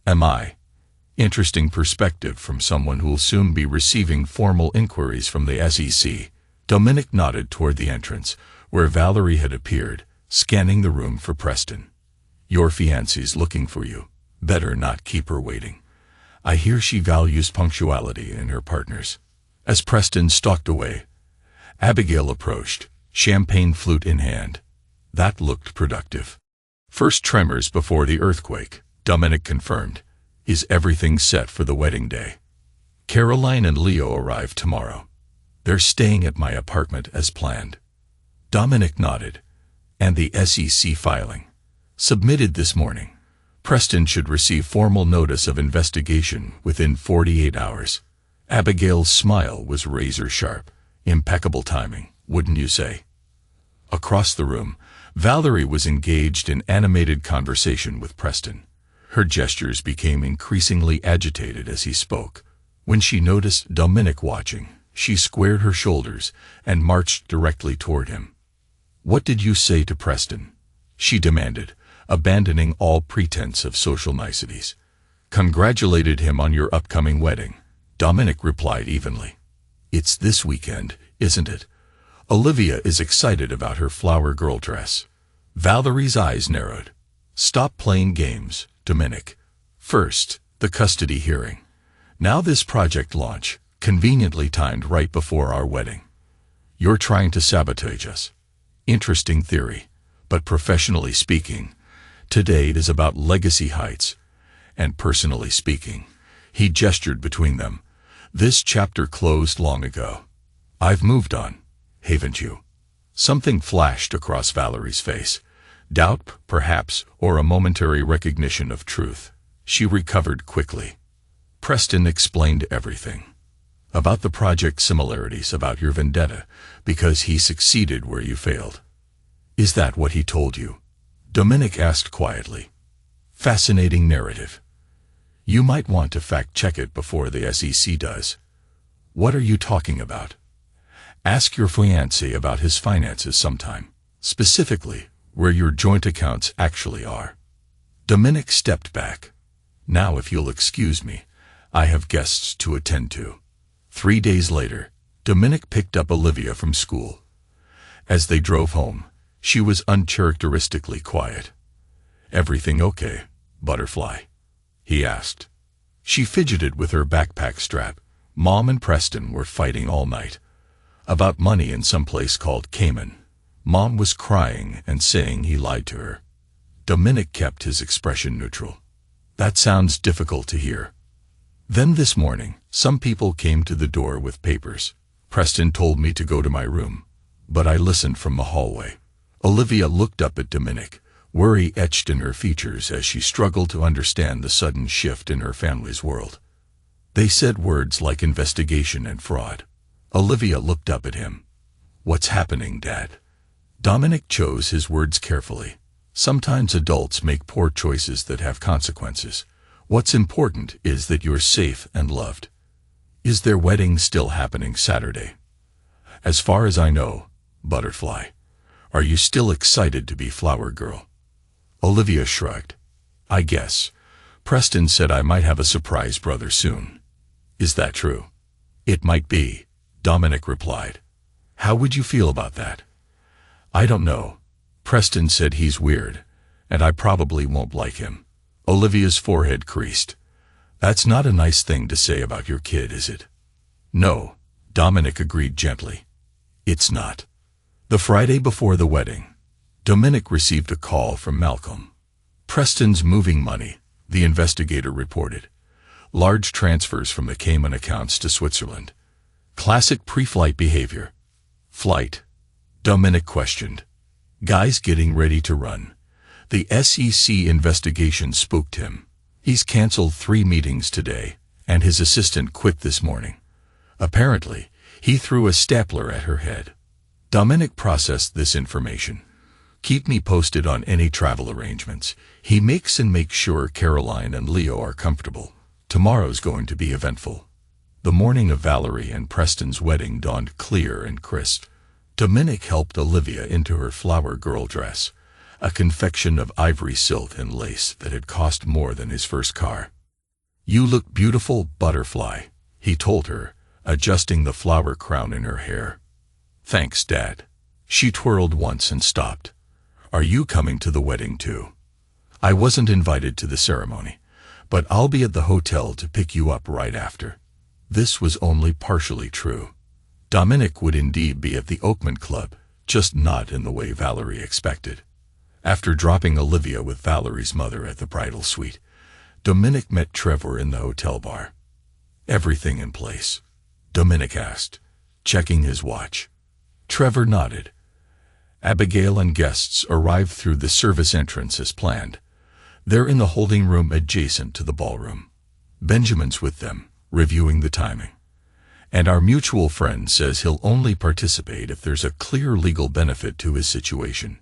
"Am I?" Interesting perspective from someone who'll soon be receiving formal inquiries from the SEC. Dominic nodded toward the entrance, where Valerie had appeared, scanning the room for Preston. "Your fiancé's looking for you. Better not keep her waiting. I hear she values punctuality in her partners. As Preston stalked away, Abigail approached, champagne flute in hand. That looked productive. First tremors before the earthquake, Dominic confirmed. Is everything set for the wedding day? Caroline and Leo arrive tomorrow. They're staying at my apartment as planned. Dominic nodded. And the SEC filing? Submitted this morning. Preston should receive formal notice of investigation within 48 hours. Abigail's smile was razor sharp. Impeccable timing, wouldn't you say? Across the room, Valerie was engaged in animated conversation with Preston. Her gestures became increasingly agitated as he spoke. When she noticed Dominic watching, she squared her shoulders and marched directly toward him. "What did you say to Preston?" she demanded, abandoning all pretense of social niceties. "Congratulated him on your upcoming wedding," Dominic replied evenly. "It's this weekend, isn't it? Olivia is excited about her flower girl dress." Valerie's eyes narrowed. "Stop playing games, Dominic. First, the custody hearing. Now this project launch, conveniently timed right before our wedding. You're trying to sabotage us. Interesting theory, but professionally speaking, today is about legacy heights. And personally speaking," he gestured between them, "this chapter closed long ago. I've moved on, haven't you?" Something flashed across Valerie's face. Doubt, perhaps, or a momentary recognition of truth. She recovered quickly. Preston explained everything. About the project similarities, about your vendetta, because he succeeded where you failed. "Is that what he told you?" Dominic asked quietly. "Fascinating narrative. You might want to fact-check it before the SEC does." "What are you talking about?" "Ask your fiancé about his finances sometime. Specifically, where your joint accounts actually are." Dominic stepped back. "Now if you'll excuse me, I have guests to attend to." 3 days later, Dominic picked up Olivia from school. As they drove home, she was uncharacteristically quiet. "Everything okay, Butterfly?" he asked. She fidgeted with her backpack strap. Mom and Preston were fighting all night. About money in some place called Cayman. Mom was crying and saying he lied to her. Dominic kept his expression neutral. "That sounds difficult to hear." Then this morning, some people came to the door with papers. Preston told me to go to my room, but I listened from the hallway. Olivia looked up at Dominic, worry etched in her features as she struggled to understand the sudden shift in her family's world. They said words like investigation and fraud. Olivia looked up at him. "What's happening, Dad?" Dominic chose his words carefully. Sometimes adults make poor choices that have consequences. What's important is that you're safe and loved. "Is their wedding still happening Saturday?" "As far as I know, Butterfly. Are you still excited to be Flower Girl?" Olivia shrugged. "I guess. Preston said I might have a surprise brother soon." "Is that true?" "It might be," Dominic replied. "How would you feel about that?" "I don't know. Preston said he's weird, and I probably won't like him." Olivia's forehead creased. "That's not a nice thing to say about your kid, is it?" "No," Dominic agreed gently. "It's not." The Friday before the wedding, Dominic received a call from Malcolm. "Preston's moving money," the investigator reported. "Large transfers from the Cayman accounts to Switzerland. Classic pre-flight behavior." "Flight?" Dominic questioned. "Guy's getting ready to run." The SEC investigation spooked him. He's canceled 3 meetings today, and his assistant quit this morning. Apparently, he threw a stapler at her head. Dominic processed this information. "Keep me posted on any travel arrangements. He makes sure Caroline and Leo are comfortable. Tomorrow's going to be eventful." The morning of Valerie and Preston's wedding dawned clear and crisp. Dominic helped Olivia into her flower girl dress, a confection of ivory silk and lace that had cost more than his first car. "You look beautiful, Butterfly," he told her, adjusting the flower crown in her hair. "Thanks, Dad." She twirled once and stopped. "Are you coming to the wedding too?" "I wasn't invited to the ceremony, but I'll be at the hotel to pick you up right after. This was only partially true. Dominic would indeed be at the Oakman Club, just not in the way Valerie expected. After dropping Olivia with Valerie's mother at the bridal suite, Dominic met Trevor in the hotel bar. "Everything in place?" Dominic asked, checking his watch. Trevor nodded. Abigail and guests arrived through the service entrance as planned. They're in the holding room adjacent to the ballroom. Benjamin's with them, reviewing the timing. And our mutual friend says he'll only participate if there's a clear legal benefit to his situation.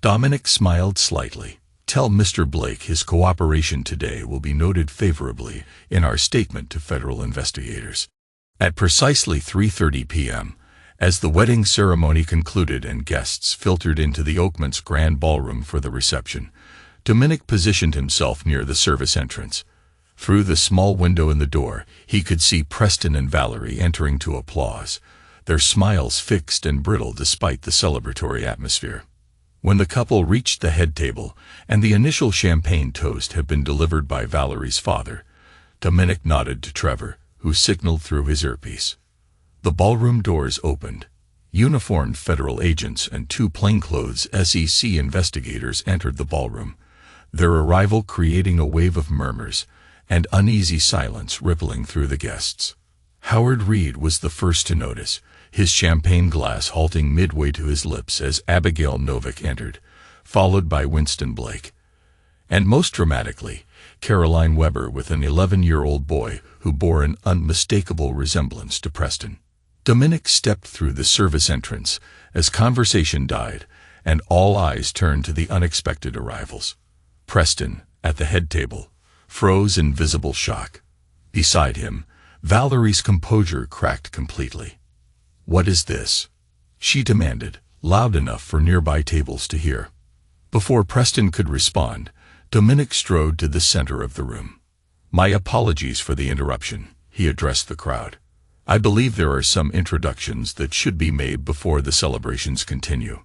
Dominic smiled slightly. "Tell Mr. Blake his cooperation today will be noted favorably in our statement to federal investigators." At precisely 3:30 p.m., as the wedding ceremony concluded and guests filtered into the Oakman's grand ballroom for the reception, Dominic positioned himself near the service entrance. Through the small window in the door, he could see Preston and Valerie entering to applause, their smiles fixed and brittle despite the celebratory atmosphere. When the couple reached the head table, and the initial champagne toast had been delivered by Valerie's father, Dominic nodded to Trevor, who signaled through his earpiece. The ballroom doors opened. Uniformed federal agents and two plainclothes SEC investigators entered the ballroom, their arrival creating a wave of murmurs and uneasy silence rippling through the guests. Howard Reed was the first to notice, his champagne glass halting midway to his lips as Abigail Novick entered, followed by Winston Blake. And most dramatically, Caroline Weber with an 11-year-old boy who bore an unmistakable resemblance to Preston. Dominic stepped through the service entrance as conversation died and all eyes turned to the unexpected arrivals. Preston, at the head table, froze in visible shock. Beside him, Valerie's composure cracked completely. "What is this?" she demanded, loud enough for nearby tables to hear. Before Preston could respond, Dominic strode to the center of the room. "My apologies for the interruption," he addressed the crowd. "I believe there are some introductions that should be made before the celebrations continue."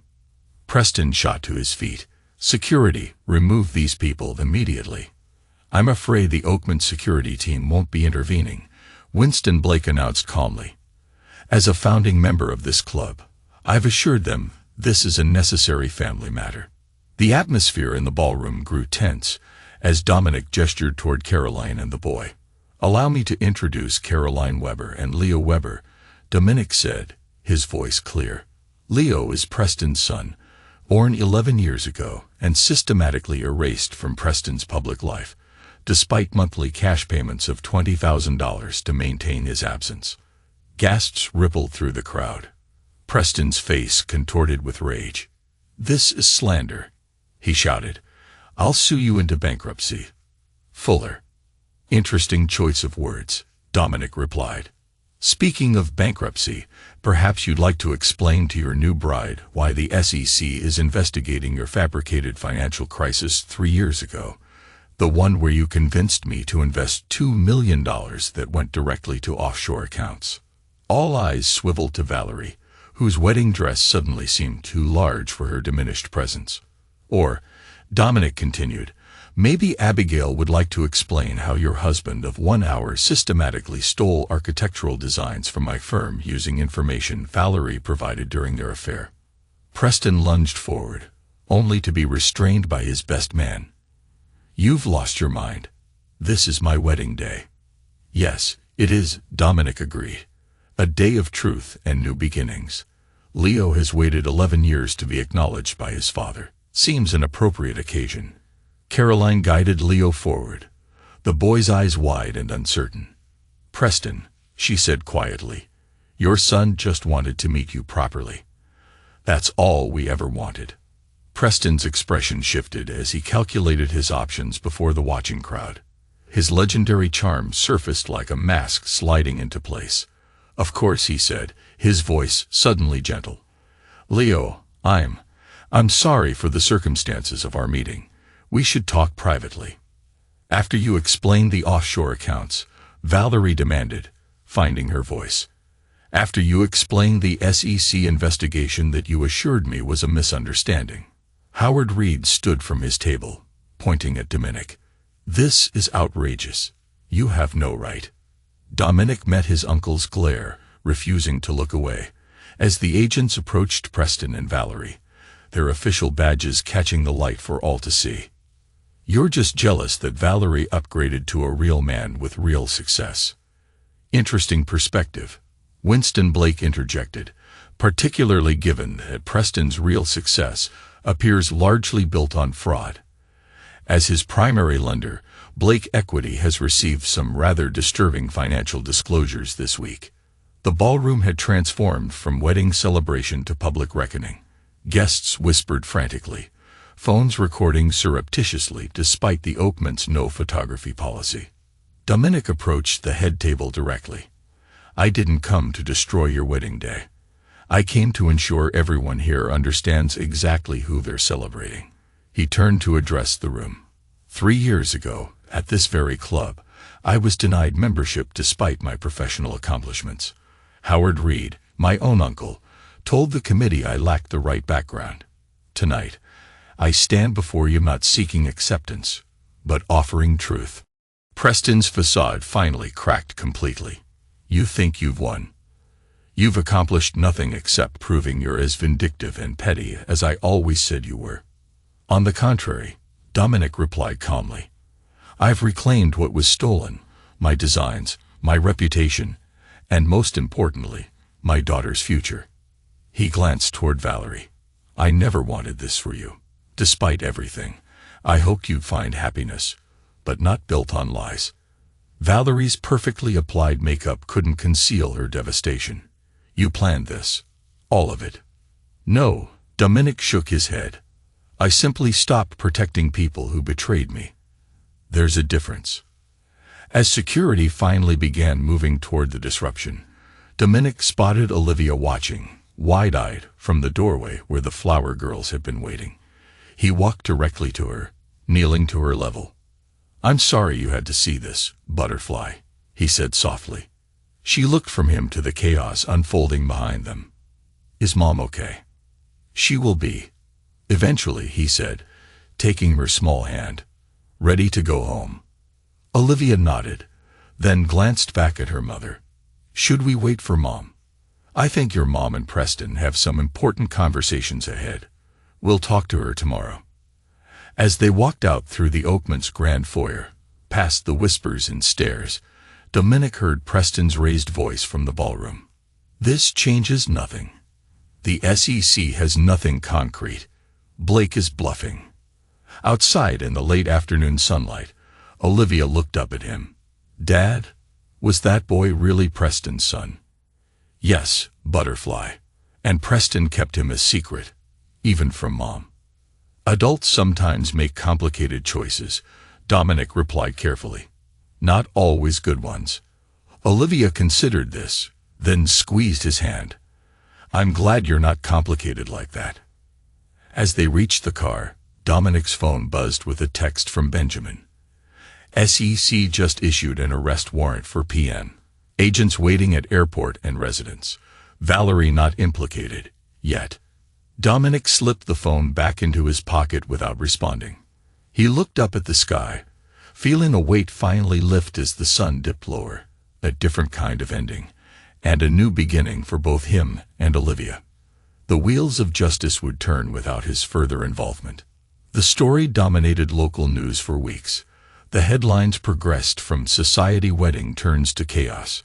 Preston shot to his feet. "Security, remove these people immediately." "I'm afraid the Oakman security team won't be intervening," Winston Blake announced calmly. "As a founding member of this club, I've assured them this is a necessary family matter." The atmosphere in the ballroom grew tense as Dominic gestured toward Caroline and the boy. "Allow me to introduce Caroline Weber and Leo Weber," Dominic said, his voice clear. "Leo is Preston's son, born 11 years ago and systematically erased from Preston's public life, despite monthly cash payments of $20,000 to maintain his absence." Gasps rippled through the crowd. Preston's face contorted with rage. "This is slander," he shouted. "I'll sue you into bankruptcy." "Fuller." "Interesting choice of words," Dominic replied. "Speaking of bankruptcy, perhaps you'd like to explain to your new bride why the SEC is investigating your fabricated financial crisis 3 years ago, the one where you convinced me to invest $2 million that went directly to offshore accounts." All eyes swiveled to Valerie, whose wedding dress suddenly seemed too large for her diminished presence. "Or," Dominic continued, "maybe Abigail would like to explain how your husband of 1 hour systematically stole architectural designs from my firm using information Valerie provided during their affair." Preston lunged forward, only to be restrained by his best man. "You've lost your mind. This is my wedding day." "Yes, it is," Dominic agreed. "A day of truth and new beginnings. Leo has waited 11 years to be acknowledged by his father. Seems an appropriate occasion." Caroline guided Leo forward, the boy's eyes wide and uncertain. "Preston," she said quietly, "your son just wanted to meet you properly. That's all we ever wanted." Preston's expression shifted as he calculated his options before the watching crowd. His legendary charm surfaced like a mask sliding into place. "Of course," he said, his voice suddenly gentle. "Leo, I'm sorry for the circumstances of our meeting. We should talk privately." "After you explain the offshore accounts," Valerie demanded, finding her voice. "After you explain the SEC investigation that you assured me was a misunderstanding." Howard Reed stood from his table, pointing at Dominic. This is outrageous. You have no right. Dominic met his uncle's glare, refusing to look away, as the agents approached Preston and Valerie, their official badges catching the light for all to see. You're just jealous that Valerie upgraded to a real man with real success. Interesting perspective, Winston Blake interjected, particularly given that Preston's real success appears largely built on fraud. As his primary lender, Blake Equity has received some rather disturbing financial disclosures this week. The ballroom had transformed from wedding celebration to public reckoning. Guests whispered frantically, phones recording surreptitiously despite the Oakman's no photography policy. Dominic approached the head table directly. I didn't come to destroy your wedding day. I came to ensure everyone here understands exactly who they're celebrating. He turned to address the room. 3 years ago, at this very club, I was denied membership despite my professional accomplishments. Howard Reed, my own uncle, told the committee I lacked the right background. Tonight, I stand before you not seeking acceptance, but offering truth. Preston's facade finally cracked completely. You think you've won. You've accomplished nothing except proving you're as vindictive and petty as I always said you were. On the contrary, Dominic replied calmly, I've reclaimed what was stolen, my designs, my reputation, and most importantly, my daughter's future. He glanced toward Valerie. I never wanted this for you. Despite everything, I hoped you'd find happiness, but not built on lies. Valerie's perfectly applied makeup couldn't conceal her devastation. You planned this. All of it. No, Dominic shook his head. I simply stopped protecting people who betrayed me. There's a difference. As security finally began moving toward the disruption, Dominic spotted Olivia watching, wide-eyed, from the doorway where the flower girls had been waiting. He walked directly to her, kneeling to her level. I'm sorry you had to see this, Butterfly, he said softly. She looked from him to the chaos unfolding behind them. Is Mom okay? She will be. Eventually, he said, taking her small hand. Ready to go home. Olivia nodded, then glanced back at her mother. Should we wait for Mom? I think your mom and Preston have some important conversations ahead. We'll talk to her tomorrow. As they walked out through the Oakman's grand foyer, past the whispers and stares, Dominic heard Preston's raised voice from the ballroom. This changes nothing. The SEC has nothing concrete. Blake is bluffing. Outside in the late afternoon sunlight, Olivia looked up at him. Dad, was that boy really Preston's son? Yes, Butterfly. And Preston kept him a secret, even from Mom. Adults sometimes make complicated choices, Dominic replied carefully. Not always good ones. Olivia considered this, then squeezed his hand. I'm glad you're not complicated like that. As they reached the car, Dominic's phone buzzed with a text from Benjamin. SEC just issued an arrest warrant for PN. Agents waiting at airport and residence. Valerie not implicated, yet. Dominic slipped the phone back into his pocket without responding. He looked up at the sky, feeling a weight finally lift as the sun dipped lower. A different kind of ending, and a new beginning for both him and Olivia. The wheels of justice would turn without his further involvement. The story dominated local news for weeks. The headlines progressed from society wedding turns to chaos,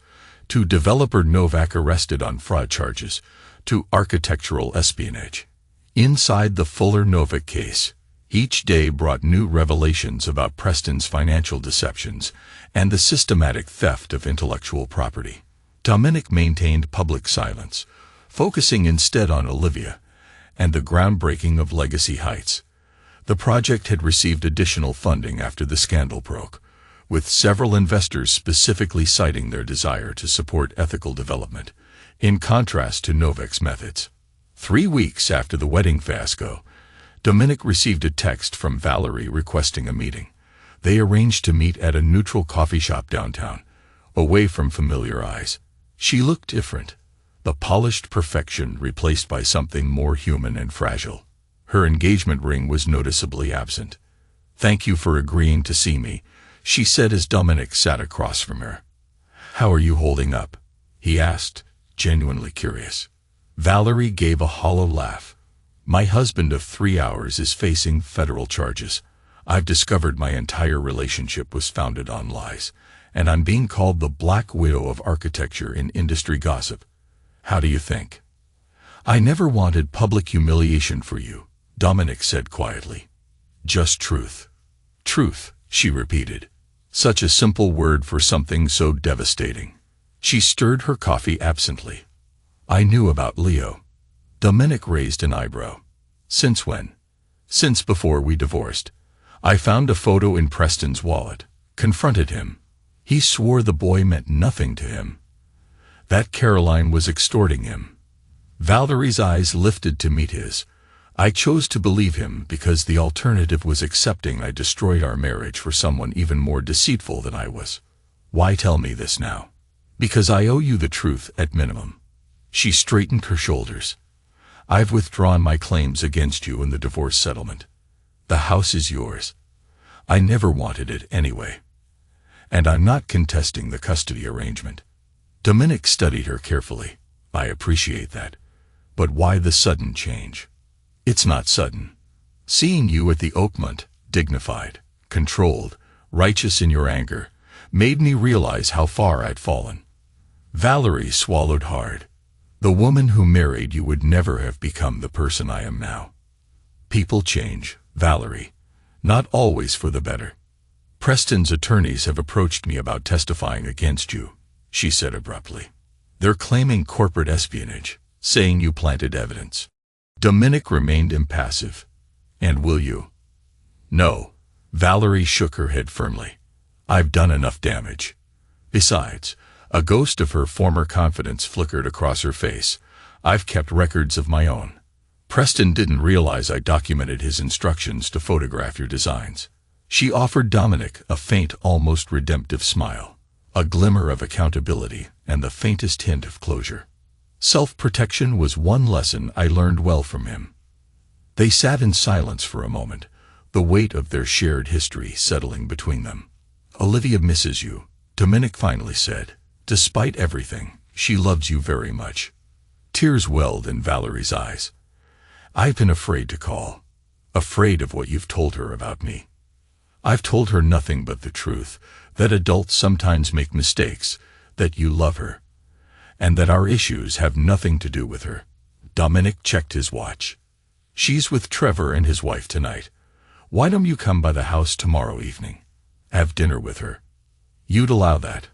to developer Novak arrested on fraud charges, to architectural espionage. Inside the Fuller Novak case, each day brought new revelations about Preston's financial deceptions and the systematic theft of intellectual property. Dominic maintained public silence, focusing instead on Olivia and the groundbreaking of Legacy Heights. The project had received additional funding after the scandal broke, with several investors specifically citing their desire to support ethical development, in contrast to Novak's methods. 3 weeks after the wedding fiasco, Dominic received a text from Valerie requesting a meeting. They arranged to meet at a neutral coffee shop downtown, away from familiar eyes. She looked different, the polished perfection replaced by something more human and fragile. Her engagement ring was noticeably absent. "Thank you for agreeing to see me," she said as Dominic sat across from her. "How are you holding up?" he asked, genuinely curious. Valerie gave a hollow laugh. "My husband of 3 hours is facing federal charges. I've discovered my entire relationship was founded on lies, and I'm being called the Black Widow of architecture in industry gossip. How do you think?" "I never wanted public humiliation for you," Dominic said quietly. "Just truth." "Truth," she repeated. Such a simple word for something so devastating. She stirred her coffee absently. "I knew about Leo." Dominic raised an eyebrow. "Since when?" "Since before we divorced. I found a photo in Preston's wallet, confronted him. He swore the boy meant nothing to him. That Caroline was extorting him." Valerie's eyes lifted to meet his. "I chose to believe him because the alternative was accepting I destroyed our marriage for someone even more deceitful than I was. Why tell me this now?" "Because I owe you the truth at minimum." She straightened her shoulders. "I've withdrawn my claims against you in the divorce settlement. The house is yours. I never wanted it anyway. And I'm not contesting the custody arrangement." Dominic studied her carefully. "I appreciate that. But why the sudden change?" "It's not sudden. Seeing you at the Oakmont, dignified, controlled, righteous in your anger, made me realize how far I'd fallen." Valerie swallowed hard. "The woman who married you would never have become the person I am now." "People change, Valerie. Not always for the better. Preston's attorneys have approached me about testifying against you," she said abruptly. "They're claiming corporate espionage, saying you planted evidence." Dominic remained impassive. "And will you?" "No." Valerie shook her head firmly. "I've done enough damage. Besides," a ghost of her former confidence flickered across her face, "I've kept records of my own. Preston didn't realize I documented his instructions to photograph your designs." She offered Dominic a faint, almost redemptive smile, a glimmer of accountability and the faintest hint of closure. "Self-protection was one lesson I learned well from him." They sat in silence for a moment, the weight of their shared history settling between them. "Olivia misses you," Dominic finally said. "Despite everything, she loves you very much." Tears welled in Valerie's eyes. "I've been afraid to call. Afraid of what you've told her about me." "I've told her nothing but the truth, that adults sometimes make mistakes, that you love her, and that our issues have nothing to do with her." Dominic checked his watch. "She's with Trevor and his wife tonight. Why don't you come by the house tomorrow evening? Have dinner with her. You'd allow that,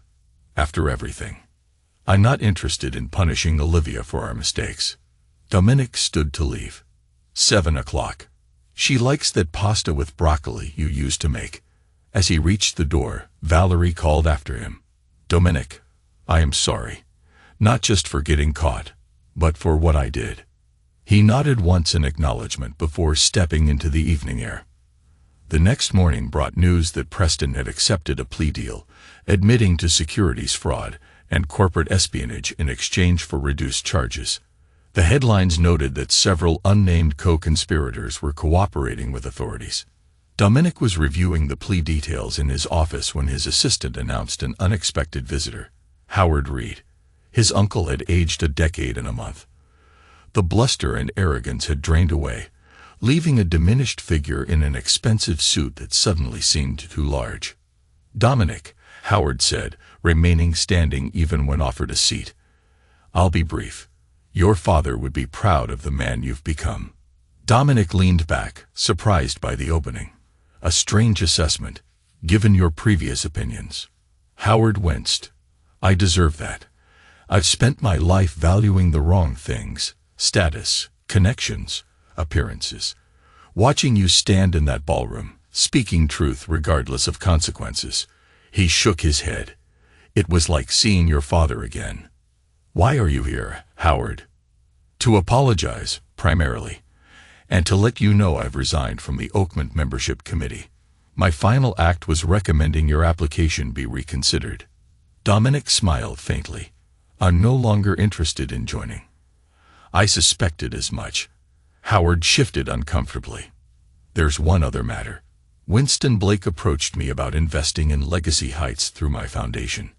after everything." "I'm not interested in punishing Olivia for our mistakes." Dominic stood to leave. 7 o'clock. "She likes that pasta with broccoli you used to make." As he reached the door, Valerie called after him. "Dominic, I am sorry. Not just for getting caught, but for what I did." He nodded once in acknowledgement before stepping into the evening air. The next morning brought news that Preston had accepted a plea deal, admitting to securities fraud and corporate espionage in exchange for reduced charges. The headlines noted that several unnamed co-conspirators were cooperating with authorities. Dominic was reviewing the plea details in his office when his assistant announced an unexpected visitor, Howard Reed. His uncle had aged a decade and a month. The bluster and arrogance had drained away, leaving a diminished figure in an expensive suit that suddenly seemed too large. "Dominic," Howard said, remaining standing even when offered a seat. "I'll be brief. Your father would be proud of the man you've become." Dominic leaned back, surprised by the opening. A strange assessment, given your previous opinions. Howard winced. "I deserve that. I've spent my life valuing the wrong things: status, connections, appearances. Watching you stand in that ballroom, speaking truth regardless of consequences." He shook his head. "It was like seeing your father again." "Why are you here, Howard?" "To apologize, primarily, and to let you know I've resigned from the Oakmont Membership Committee. My final act was recommending your application be reconsidered." Dominic smiled faintly. "I'm no longer interested in joining." "I suspected as much." Howard shifted uncomfortably. "There's one other matter." Winston Blake approached me about investing in Legacy Heights through my foundation.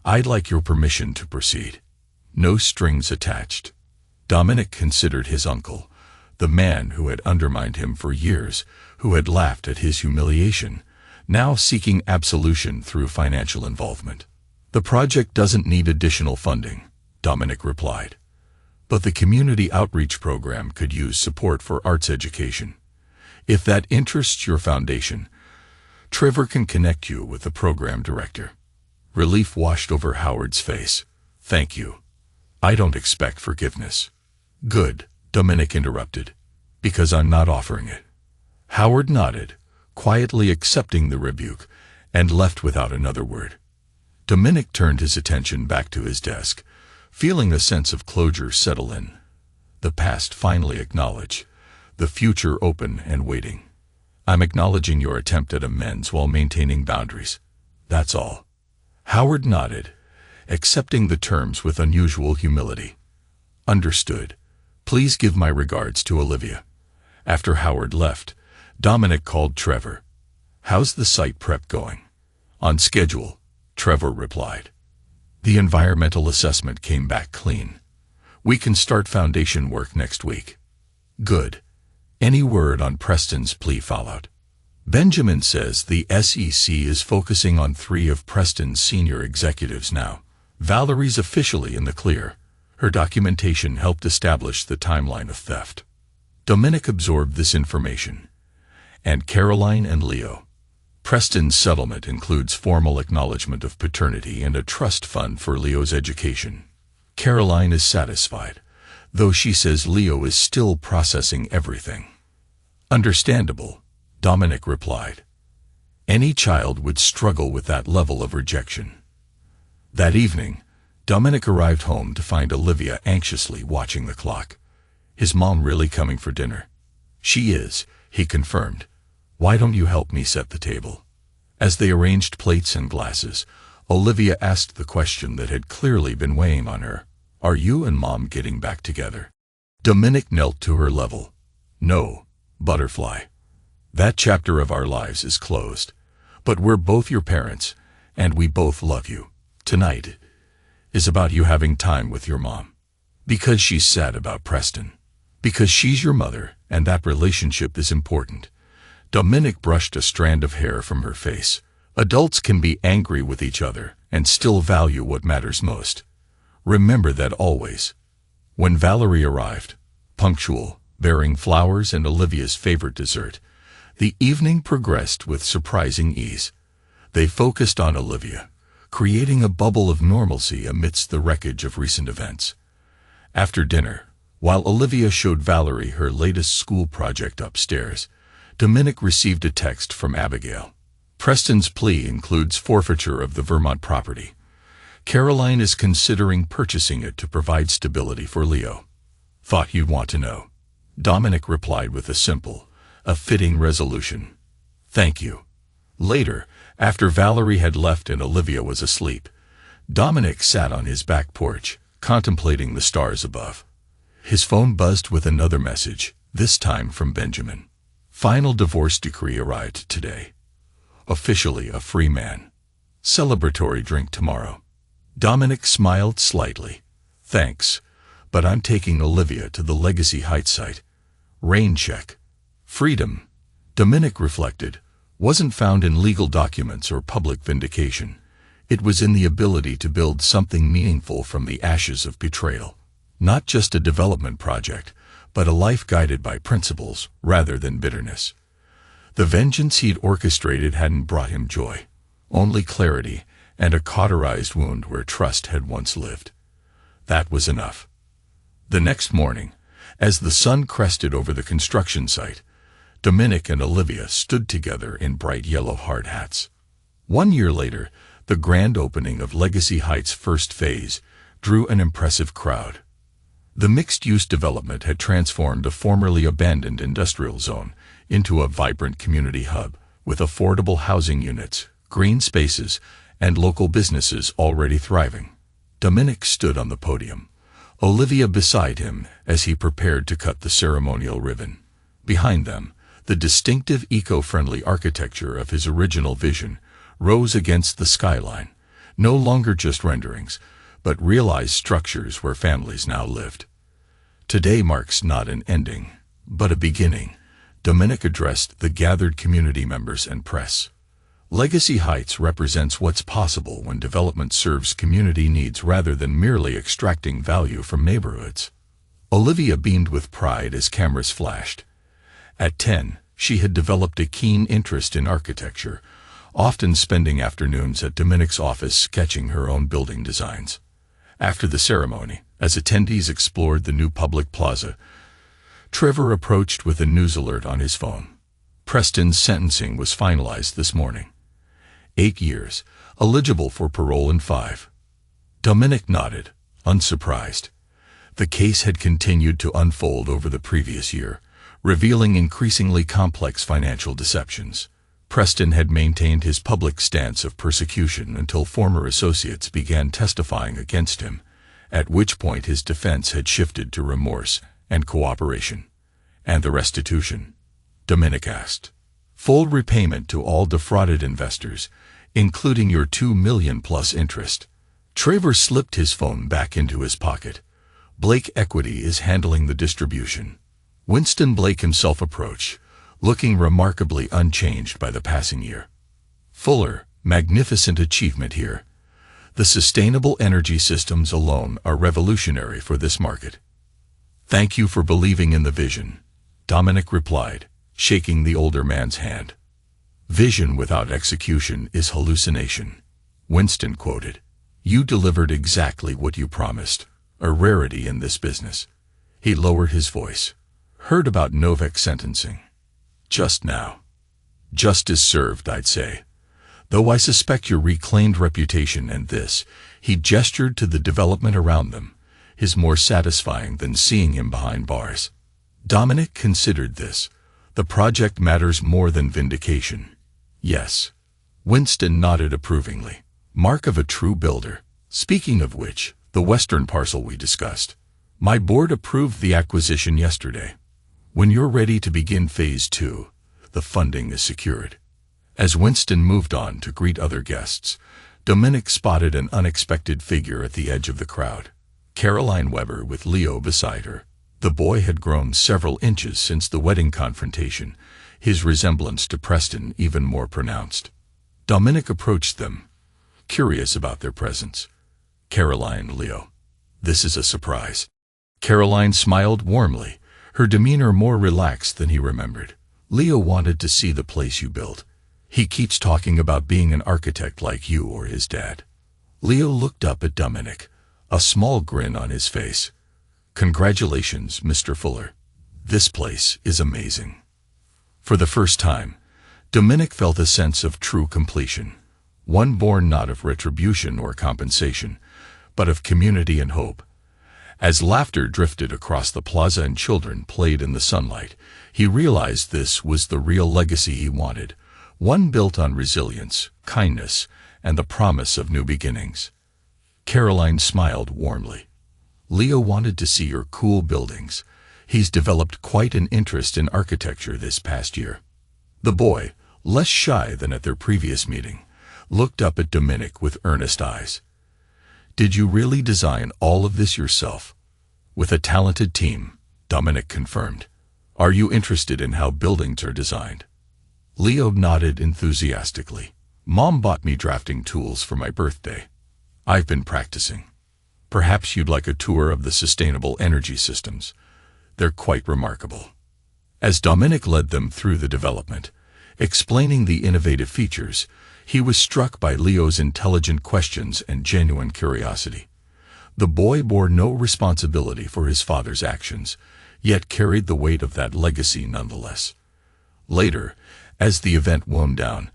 I'd like your permission to proceed. No strings attached. Dominic considered his uncle, the man who had undermined him for years, who had laughed at his humiliation, now seeking absolution through financial involvement. The project doesn't need additional funding, Dominic replied. But the community outreach program could use support for arts education. If that interests your foundation, Trevor can connect you with the program director. Relief washed over Howard's face. Thank you. I don't expect forgiveness. Good, Dominic interrupted, because I'm not offering it. Howard nodded, quietly accepting the rebuke, and left without another word. Dominic turned his attention back to his desk, feeling a sense of closure settle in. The past finally acknowledged, the future open and waiting. I'm acknowledging your attempt at amends while maintaining boundaries. That's all. Howard nodded, accepting the terms with unusual humility. Understood. Please give my regards to Olivia. After Howard left, Dominic called Trevor. How's the site prep going? On schedule, Trevor replied. The environmental assessment came back clean. We can start foundation work next week. Good. Any word on Preston's plea fallout? Benjamin says the SEC is focusing on 3 of Preston's senior executives now. Valerie's officially in the clear. Her documentation helped establish the timeline of theft. Dominic absorbed this information. And Caroline and Leo. Preston's settlement includes formal acknowledgement of paternity and a trust fund for Leo's education. Caroline is satisfied, though she says Leo is still processing everything. Understandable, Dominic replied. Any child would struggle with that level of rejection. That evening, Dominic arrived home to find Olivia anxiously watching the clock. Is Mom really coming for dinner? She is, he confirmed. Why don't you help me set the table? As they arranged plates and glasses, Olivia asked the question that had clearly been weighing on her. Are you and Mom getting back together? Dominic knelt to her level. No, butterfly. That chapter of our lives is closed. But we're both your parents, and we both love you. Tonight is about you having time with your mom. Because she's sad about Preston. Because she's your mother, and that relationship is important. Dominic brushed a strand of hair from her face. Adults can be angry with each other and still value what matters most. Remember that always. When Valerie arrived, punctual, bearing flowers and Olivia's favorite dessert, the evening progressed with surprising ease. They focused on Olivia, creating a bubble of normalcy amidst the wreckage of recent events. After dinner, while Olivia showed Valerie her latest school project upstairs, Dominic received a text from Abigail. Preston's plea includes forfeiture of the Vermont property. Caroline is considering purchasing it to provide stability for Leo. Thought you'd want to know. Dominic replied with a simple, a fitting resolution. Thank you. Later, after Valerie had left and Olivia was asleep, Dominic sat on his back porch, contemplating the stars above. His phone buzzed with another message, this time from Benjamin. Final divorce decree arrived today. Officially a free man. Celebratory drink tomorrow. Dominic smiled slightly. Thanks, but I'm taking Olivia to the Legacy Heights site. Rain check. Freedom, Dominic reflected, wasn't found in legal documents or public vindication. It was in the ability to build something meaningful from the ashes of betrayal. Not just a development project, but a life guided by principles rather than bitterness. The vengeance he'd orchestrated hadn't brought him joy, only clarity and a cauterized wound where trust had once lived. That was enough. The next morning, as the sun crested over the construction site, Dominic and Olivia stood together in bright yellow hard hats. 1 year later, the grand opening of Legacy Heights' first phase drew an impressive crowd. The mixed-use development had transformed a formerly abandoned industrial zone into a vibrant community hub, with affordable housing units, green spaces, and local businesses already thriving. Dominic stood on the podium, Olivia beside him as he prepared to cut the ceremonial ribbon. Behind them, The distinctive eco-friendly architecture of his original vision rose against the skyline, no longer just renderings, but realized structures where families now lived. Today marks not an ending, but a beginning, Dominic addressed the gathered community members and press. Legacy Heights represents what's possible when development serves community needs rather than merely extracting value from neighborhoods. Olivia beamed with pride as cameras flashed. At 10, she had developed a keen interest in architecture, often spending afternoons at Dominic's office sketching her own building designs. After the ceremony, as attendees explored the new public plaza, Trevor approached with a news alert on his phone. Preston's sentencing was finalized this morning. 8 years, eligible for parole in 5. Dominic nodded, unsurprised. The case had continued to unfold over the previous year, revealing increasingly complex financial deceptions. Preston had maintained his public stance of persecution until former associates began testifying against him, at which point his defense had shifted to remorse and cooperation. And the restitution? Dominic asked. Full repayment to all defrauded investors, including your $2 million plus interest. Trevor slipped his phone back into his pocket. Blake Equity is handling the distribution. Winston Blake himself approached, looking remarkably unchanged by the passing year. Fuller, magnificent achievement here. The sustainable energy systems alone are revolutionary for this market. Thank you for believing in the vision, Dominic replied, shaking the older man's hand. Vision without execution is hallucination, Winston quoted. You delivered exactly what you promised, a rarity in this business. He lowered his voice. Heard about Novak's sentencing. Just now. Justice served, I'd say. Though I suspect your reclaimed reputation and this, he gestured to the development around them, is more satisfying than seeing him behind bars. Dominic considered this. The project matters more than vindication. Yes. Winston nodded approvingly. Mark of a true builder. Speaking of which, the western parcel we discussed. My board approved the acquisition yesterday. When you're ready to begin Phase 2, the funding is secured. As Winston moved on to greet other guests, Dominic spotted an unexpected figure at the edge of the crowd. Caroline Weber with Leo beside her. The boy had grown several inches since the wedding confrontation, his resemblance to Preston even more pronounced. Dominic approached them, curious about their presence. Caroline, Leo. This is a surprise. Caroline smiled warmly, her demeanor more relaxed than he remembered. Leo wanted to see the place you built. He keeps talking about being an architect like you or his dad. Leo looked up at Dominic, a small grin on his face. Congratulations, Mr. Fuller. This place is amazing. For the first time, Dominic felt a sense of true completion, one born not of retribution or compensation, but of community and hope. As laughter drifted across the plaza and children played in the sunlight, he realized this was the real legacy he wanted, one built on resilience, kindness, and the promise of new beginnings. Caroline smiled warmly. Leo wanted to see your cool buildings. He's developed quite an interest in architecture this past year. The boy, less shy than at their previous meeting, looked up at Dominic with earnest eyes. Did you really design all of this yourself? With a talented team, Dominic confirmed. Are you interested in how buildings are designed? Leo nodded enthusiastically. Mom bought me drafting tools for my birthday. I've been practicing. Perhaps you'd like a tour of the sustainable energy systems. They're quite remarkable. As Dominic led them through the development, explaining the innovative features, he was struck by Leo's intelligent questions and genuine curiosity. The boy bore no responsibility for his father's actions, yet carried the weight of that legacy nonetheless. Later, as the event wound down,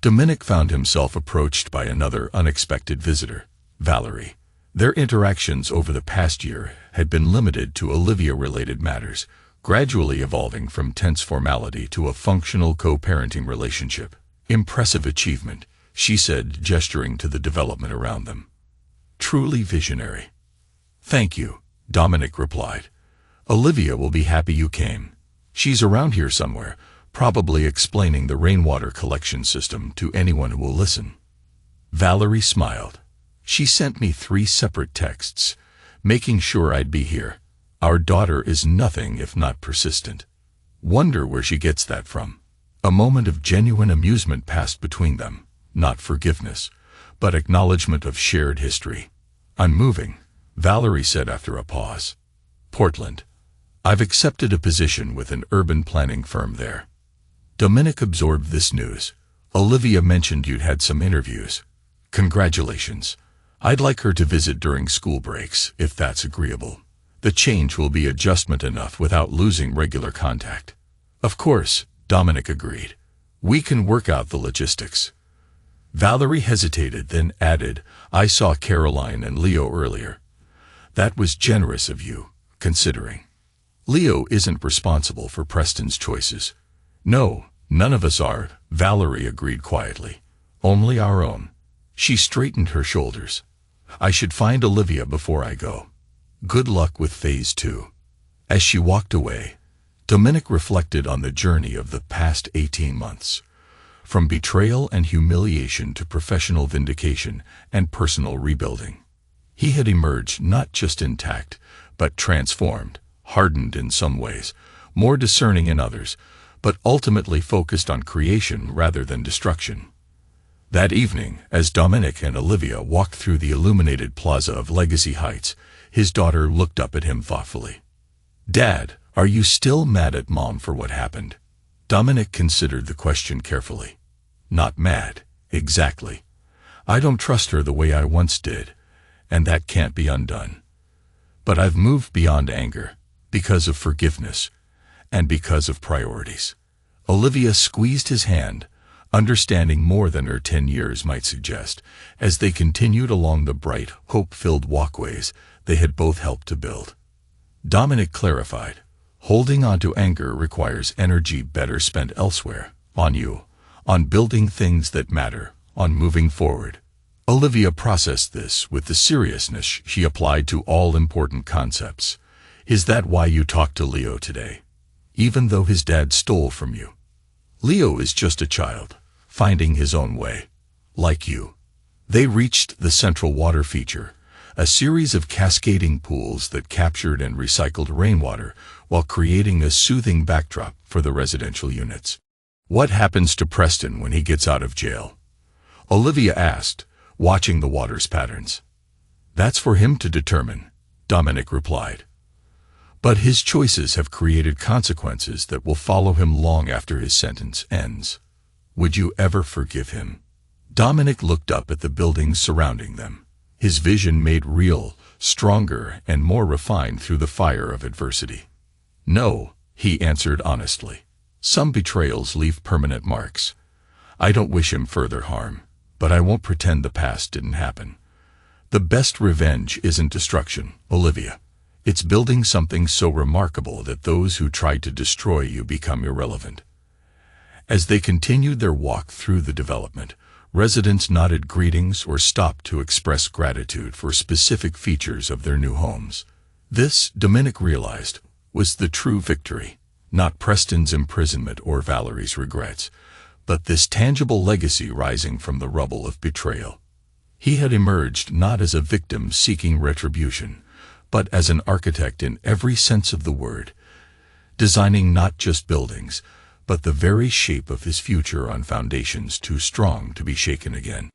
Dominic found himself approached by another unexpected visitor, Valerie. Their interactions over the past year had been limited to Olivia-related matters, gradually evolving from tense formality to a functional co-parenting relationship. Impressive achievement, she said, gesturing to the development around them. Truly visionary. Thank you, Dominic replied. Olivia will be happy you came. She's around here somewhere, probably explaining the rainwater collection system to anyone who will listen. Valerie smiled. She sent me 3 separate texts, making sure I'd be here. Our daughter is nothing if not persistent. Wonder where she gets that from. A moment of genuine amusement passed between them, not forgiveness, but acknowledgement of shared history. I'm moving, Valerie said after a pause. Portland. I've accepted a position with an urban planning firm there. Dominic absorbed this news. Olivia mentioned you'd had some interviews. Congratulations. I'd like her to visit during school breaks, if that's agreeable. The change will be adjustment enough without losing regular contact. Of course, Dominic agreed. We can work out the logistics. Valerie hesitated, then added, I saw Caroline and Leo earlier. That was generous of you, considering. Leo isn't responsible for Preston's choices. No, none of us are, Valerie agreed quietly. Only our own. She straightened her shoulders. I should find Olivia before I go. Good luck with phase 2. As she walked away, Dominic reflected on the journey of the past 18 months. From betrayal and humiliation to professional vindication and personal rebuilding. He had emerged not just intact, but transformed, hardened in some ways, more discerning in others, but ultimately focused on creation rather than destruction. That evening, as Dominic and Olivia walked through the illuminated plaza of Legacy Heights, his daughter looked up at him thoughtfully. Dad, are you still mad at Mom for what happened? Dominic considered the question carefully. Not mad, exactly. I don't trust her the way I once did, and that can't be undone. But I've moved beyond anger, because of forgiveness, and because of priorities. Olivia squeezed his hand, understanding more than her 10 years might suggest, as they continued along the bright, hope-filled walkways they had both helped to build. Dominic clarified, holding on to anger requires energy better spent elsewhere, on you, on building things that matter, on moving forward. Olivia processed this with the seriousness she applied to all important concepts. Is that why you talked to Leo today? Even though his dad stole from you? Leo is just a child, finding his own way. Like you. They reached the central water feature, a series of cascading pools that captured and recycled rainwater while creating a soothing backdrop for the residential units. What happens to Preston when he gets out of jail? Olivia asked, watching the water's patterns. That's for him to determine, Dominic replied. But his choices have created consequences that will follow him long after his sentence ends. Would you ever forgive him? Dominic looked up at the buildings surrounding them, his vision made real, stronger, and more refined through the fire of adversity. No, he answered honestly. Some betrayals leave permanent marks. I don't wish him further harm, but I won't pretend the past didn't happen. The best revenge isn't destruction, Olivia. It's building something so remarkable that those who tried to destroy you become irrelevant. As they continued their walk through the development, residents nodded greetings or stopped to express gratitude for specific features of their new homes. This, Dominic realized, was the true victory, not Preston's imprisonment or Valerie's regrets, but this tangible legacy rising from the rubble of betrayal. He had emerged not as a victim seeking retribution, but as an architect in every sense of the word, designing not just buildings, but the very shape of his future on foundations too strong to be shaken again.